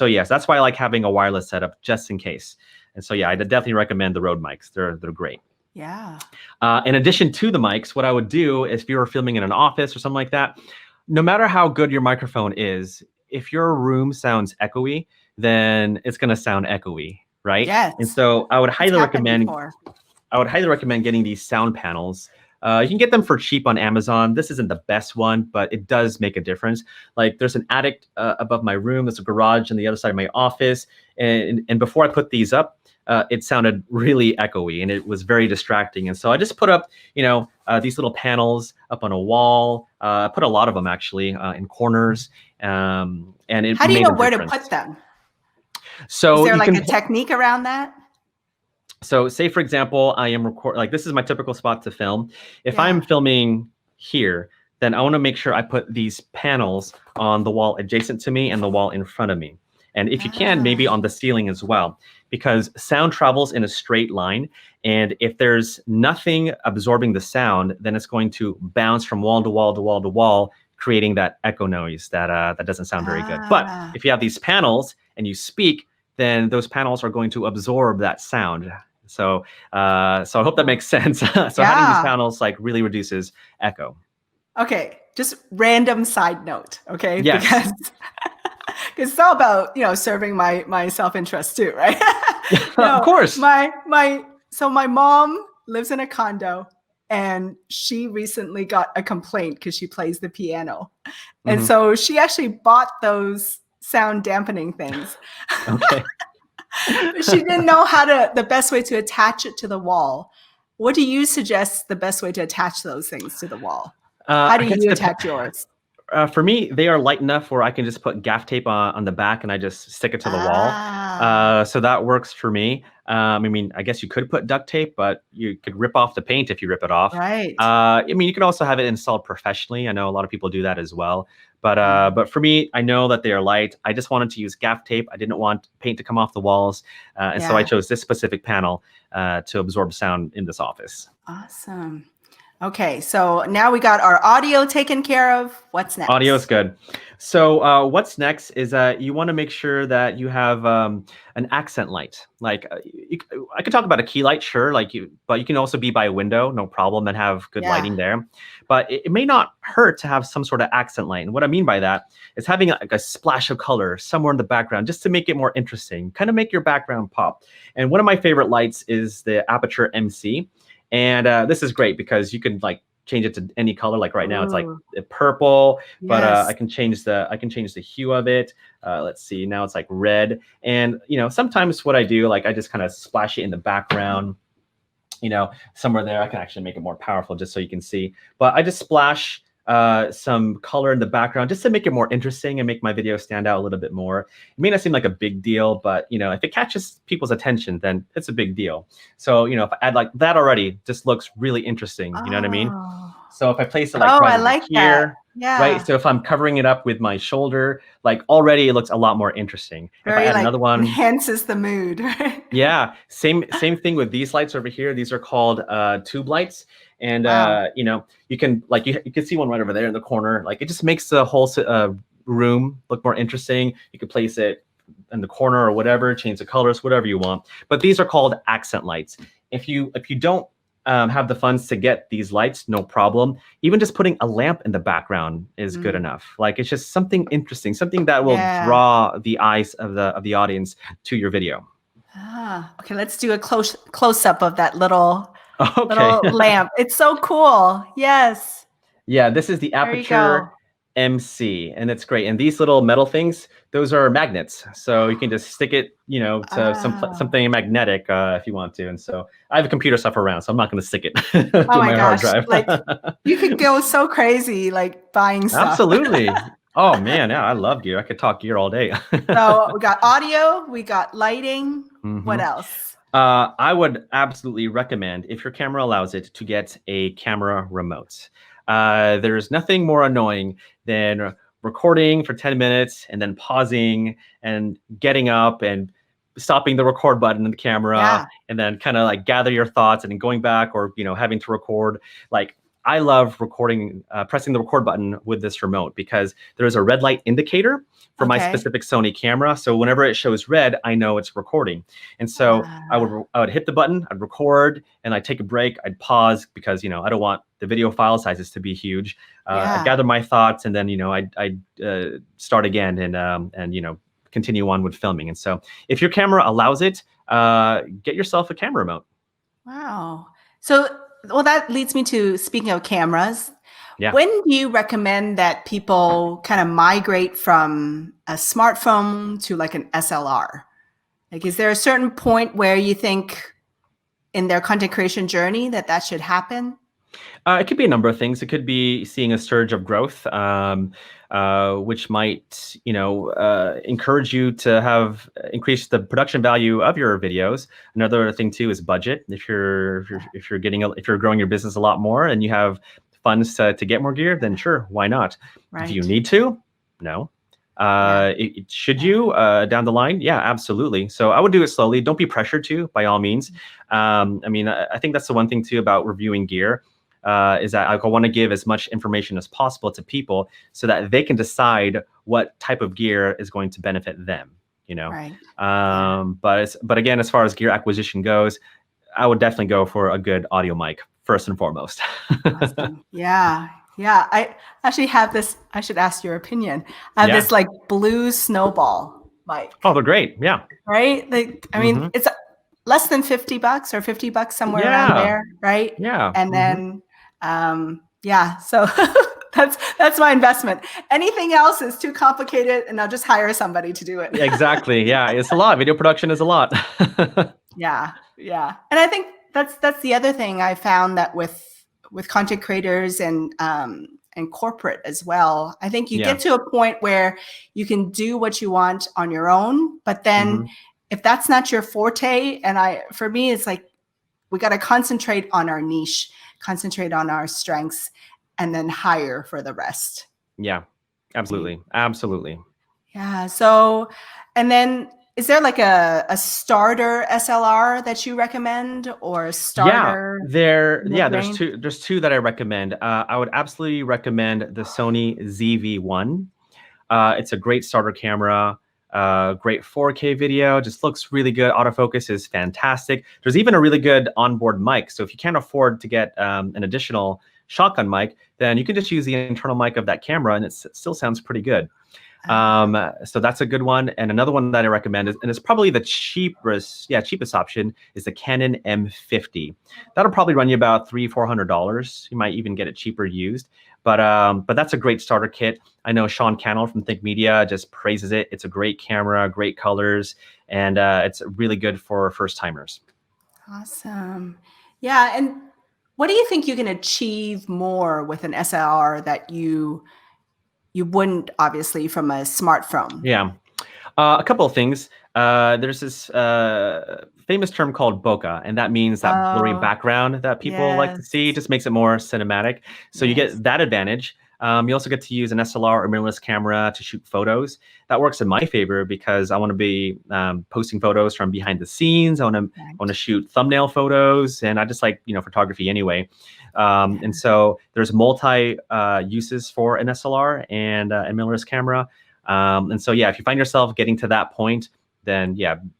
yes, that's why I like having a wireless setup just in case. And so, yeah, I definitely recommend the Rode mics. They're great. Yeah. In addition to the mics, what I would do is, if you were filming in an office or something like that, no matter how good your microphone is, if your room sounds echoey, then it's going to sound echoey, right? Yes. And so I would highly recommend getting these sound panels. You can get them for cheap on Amazon. This isn't the best one, but it does make a difference. Like, there's an attic above my room. There's a garage on the other side of my office. And before I put these up, it sounded really echoey, and it was very distracting. And so I just put up, these little panels up on a wall. I put a lot of them actually in corners. And it How do you know where difference. to put them? So is there like a technique around that? So say, for example, I am like this is my typical spot to film. If I'm Yeah. filming here, then I want to make sure I put these panels on the wall adjacent to me and the wall in front of me. And if you can, maybe on the ceiling as well, because sound travels in a straight line. And if there's nothing absorbing the sound, then it's going to bounce from wall to wall to wall to wall, creating that echo noise that doesn't sound very good. But if you have these panels and you speak, then those panels are going to absorb that sound. So I hope that makes sense. So having these panels like really reduces echo. Okay, just random side note, okay? Yes. Because it's all about, serving my self-interest too, right? Of course. So my mom lives in a condo, and she recently got a complaint because she plays the piano. And so she actually bought those sound dampening things. Okay. But she didn't know the best way to attach it to the wall. What do you suggest the best way to attach those things to the wall? How do you attach yours? For me, they are light enough where I can just put gaff tape on the back and I just stick it to the wall. So that works for me. I mean, I guess you could put duct tape, but you could rip off the paint if you rip it off. Right. I mean, you could also have it installed professionally. I know a lot of people do that as well. But for me, I know that they are light. I just wanted to use gaff tape. I didn't want paint to come off the walls. And so I chose this specific panel to absorb sound in this office. Awesome. Okay, so now we got our audio taken care of. What's next? Audio is good. So what's next is that you want to make sure that you have an accent light. Like I could talk about a key light, sure. But you can also be by a window, no problem, and have good lighting there. But it may not hurt to have some sort of accent light. And what I mean by that is having like a splash of color somewhere in the background, just to make it more interesting, kind of make your background pop. And one of my favorite lights is the Aperture MC. And this is great because you can like change it to any color. Like right now, it's like purple, but I can change the hue of it. Let's see, now it's like red. And sometimes what I do, like I just kind of splash it in the background. Somewhere there, I can actually make it more powerful just so you can see. But I just splash some color in the background just to make it more interesting and make my video stand out a little bit more. It may not seem like a big deal, but if it catches people's attention, then it's a big deal. So if I add like that already, just looks really interesting. You know what I mean? So if I place it like right over here, right? So if I'm covering it up with my shoulder, like already it looks a lot more interesting. Very, if I add another one, enhances the mood. Yeah, same thing with these lights over here. These are called tube lights. And you can you can see one right over there in the corner. Like it just makes the whole room look more interesting. You can place it in the corner or whatever, change the colors, whatever you want. But these are called accent lights. If you don't have the funds to get these lights, no problem. Even just putting a lamp in the background is good enough. Like it's just something interesting, something that will draw the eyes of the audience to your video. Okay, let's do a close up of that little little lamp. It's so cool. Yes. Yeah, this is the Aperture MC, and it's great. And these little metal things, those are magnets. So you can just stick it, to something magnetic if you want to. And so I have a computer stuff around, so I'm not going to stick it to my hard drive. Like you could go so crazy, like buying stuff. Absolutely. Oh man, yeah, I love gear. I could talk gear all day. So we got audio, we got lighting. What else? I would absolutely recommend, if your camera allows it, to get a camera remote. There's nothing more annoying than recording for 10 minutes and then pausing and getting up and stopping the record button in the camera and then kind of like gather your thoughts and then going back or, having to record. Like I love recording, pressing the record button with this remote because there's a red light indicator for my specific Sony camera. So whenever it shows red, I know it's recording. And so I would hit the button, I'd record, and I'd take a break, I'd pause because, I don't want the video file sizes to be huge. I'd gather my thoughts and then, I'd start again and continue on with filming. And so if your camera allows it, get yourself a camera remote. Wow. So, that leads me to, speaking of cameras, when do you recommend that people kind of migrate from a smartphone to like an SLR? Like, is there a certain point where you think in their content creation journey that should happen? It could be a number of things. It could be seeing a surge of growth, which might, encourage you to have increase the production value of your videos. Another thing too is budget. If you're growing your business a lot more and you have funds to get more gear, then sure, why not? Right. Do you need to? No. Should you down the line? Yeah, absolutely. So I would do it slowly. Don't be pressured to, by all means. I think that's the one thing too about reviewing gear. Is that I want to give as much information as possible to people so that they can decide what type of gear is going to benefit them, Right. But again, as far as gear acquisition goes, I would definitely go for a good audio mic first and foremost. Awesome. Yeah. I actually have this. I should ask your opinion. I have this like blue snowball mic. Oh, they're great. Yeah. Right. It's less than $50 or $50 somewhere around there. Right. Yeah. And then, so that's my investment. Anything else is too complicated and I'll just hire somebody to do it. Exactly. Yeah. It's a lot. Video production is a lot. Yeah. And I think that's the other thing I found that with content creators and corporate as well, I think you get to a point where you can do what you want on your own, but then if that's not your forte, for me, it's like, we got to concentrate on our niche, concentrate on our strengths, and then hire for the rest. Yeah, absolutely. Absolutely. Yeah. So, and then is there like a starter SLR that you recommend, or a starter? There's two that I recommend. I would absolutely recommend the Sony ZV-1. It's a great starter camera. Great 4K video, just looks really good. Autofocus is fantastic. There's even a really good onboard mic. So if you can't afford to get an additional shotgun mic, then you can just use the internal mic of that camera and it still sounds pretty good. So that's a good one. And another one that I recommend is, and it's probably the cheapest option, is the Canon M50. That'll probably run you about $300-$400. You might even get it cheaper used. But that's a great starter kit. I know Sean Cannell from Think Media just praises it. It's a great camera, great colors, and it's really good for first timers. Awesome. Yeah. And what do you think you can achieve more with an SLR that you wouldn't, obviously, from a smartphone? Yeah. A couple of things. There's this famous term called bokeh, and that means that blurry background that people like to see. Just makes it more cinematic. So you get that advantage. You also get to use an SLR or mirrorless camera to shoot photos. That works in my favor because I want to be posting photos from behind the scenes. I want to shoot thumbnail photos, and I just like photography anyway. And so there's multi uses for an SLR and a mirrorless camera. And so if you find yourself getting to that point, then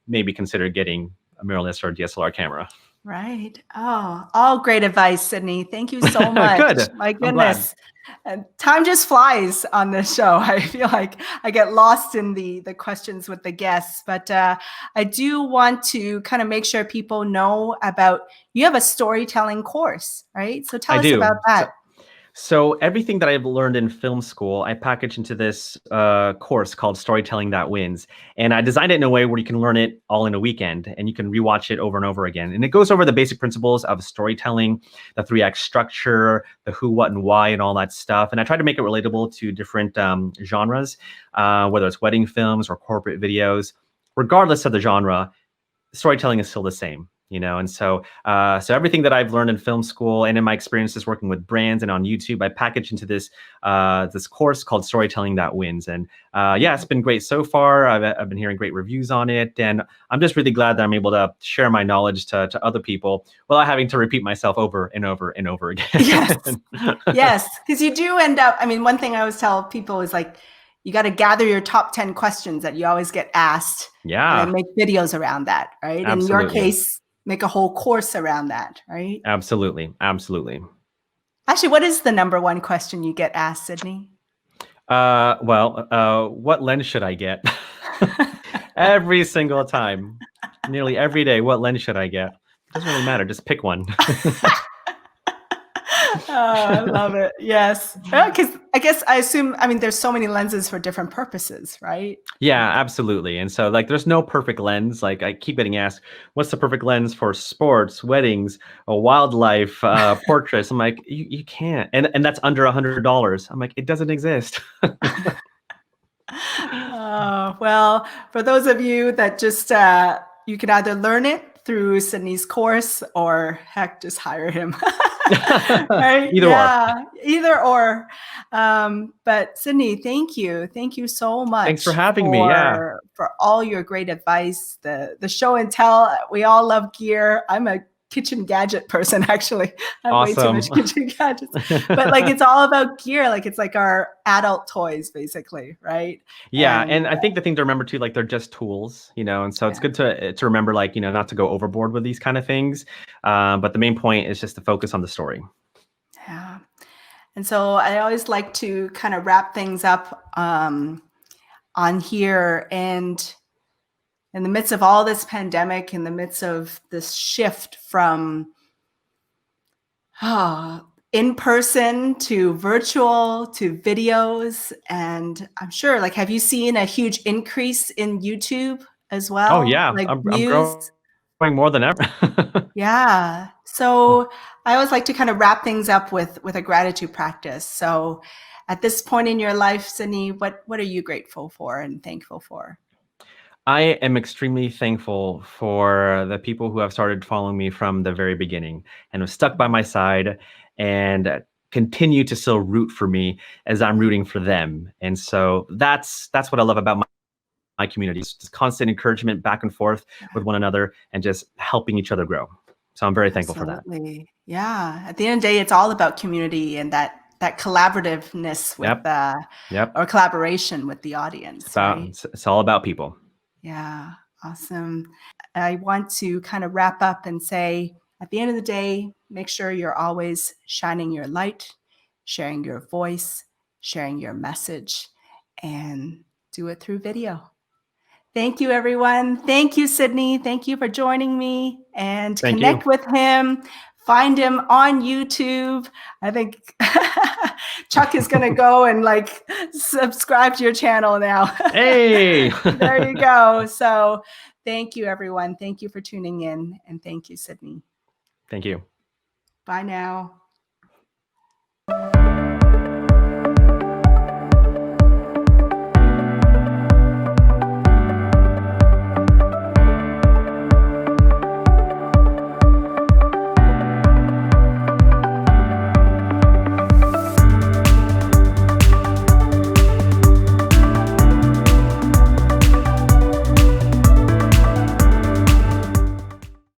maybe consider getting a mirrorless or DSLR camera. Right. Oh, all great advice, Sidney. Thank you so much. Good. My goodness. And time just flies on this show. I feel like I get lost in the questions with the guests, but I do want to kind of make sure people know about, you have a storytelling course, right? So tell us about that. So everything that I've learned in film school, I package into this course called Storytelling That Wins. And I designed it in a way where you can learn it all in a weekend and you can rewatch it over and over again. And it goes over the basic principles of storytelling, the 3-act structure, the who, what, and why, and all that stuff. And I try to make it relatable to different genres, whether it's wedding films or corporate videos. Regardless of the genre, storytelling is still the same. And so everything that I've learned in film school and in my experiences working with brands and on YouTube, I package into this course called Storytelling That Wins. And it's been great so far. I've been hearing great reviews on it, and I'm just really glad that I'm able to share my knowledge to other people without having to repeat myself over and over and over again. Yes, because you do end up. One thing I always tell people is like, you got to gather your top 10 questions that you always get asked. And make videos around that, right? Absolutely. In your case, make a whole course around that, right? Absolutely. Actually, what is the number one question you get asked, Sidney? What lens should I get? Every single time, nearly every day, what lens should I get? It doesn't really matter. Just pick one. I love it. Yes. Because I mean, there's so many lenses for different purposes, right? Yeah, absolutely. And so like there's no perfect lens. Like I keep getting asked, what's the perfect lens for sports, weddings, wildlife, portraits? I'm like, you can't. And that's under $100. I'm like, it doesn't exist. Well, for those of you that just, you can either learn it through Sydney's course or heck, just hire him. Right? Either or. Either or. But Sydney, thank you. Thank you so much. Thanks for having me. Yeah. For all your great advice, the show and tell. We all love gear. I'm a kitchen gadget person, actually. I have way too much kitchen gadgets. But like it's all about gear. Like it's like our adult toys, basically, right? Yeah, and I think the thing to remember too, like they're just tools, and so it's good to remember, like, not to go overboard with these kind of things. But the main point is just to focus on the story. Yeah. And so I always like to kind of wrap things up on here. And in the midst of all this pandemic, in the midst of this shift from in person to virtual to videos, and I'm sure, like, have you seen a huge increase in YouTube as well? Oh yeah, Like I'm views? growing more than ever. Yeah. So I always like to kind of wrap things up with a gratitude practice. So at this point in your life, Sidney, what are you grateful for and thankful for? I am extremely thankful for the people who have started following me from the very beginning and have stuck by my side and continue to still root for me as I'm rooting for them. And so that's what I love about my community. It's just constant encouragement back and forth with one another and just helping each other grow. So I'm very thankful for that. Absolutely. Yeah. At the end of the day, it's all about community and that collaborativeness with or collaboration with the audience. It's all about people. Yeah. Awesome. I want to kind of wrap up and say, at the end of the day, make sure you're always shining your light, sharing your voice, sharing your message, and do it through video. Thank you, everyone. Thank you, Sidney. Thank you for joining me, and connect with him. Find him on YouTube. I think Chuck is going to go and like subscribe to your channel now. Hey, there you go. So thank you, everyone. Thank you for tuning in. And thank you, Sidney. Thank you. Bye now.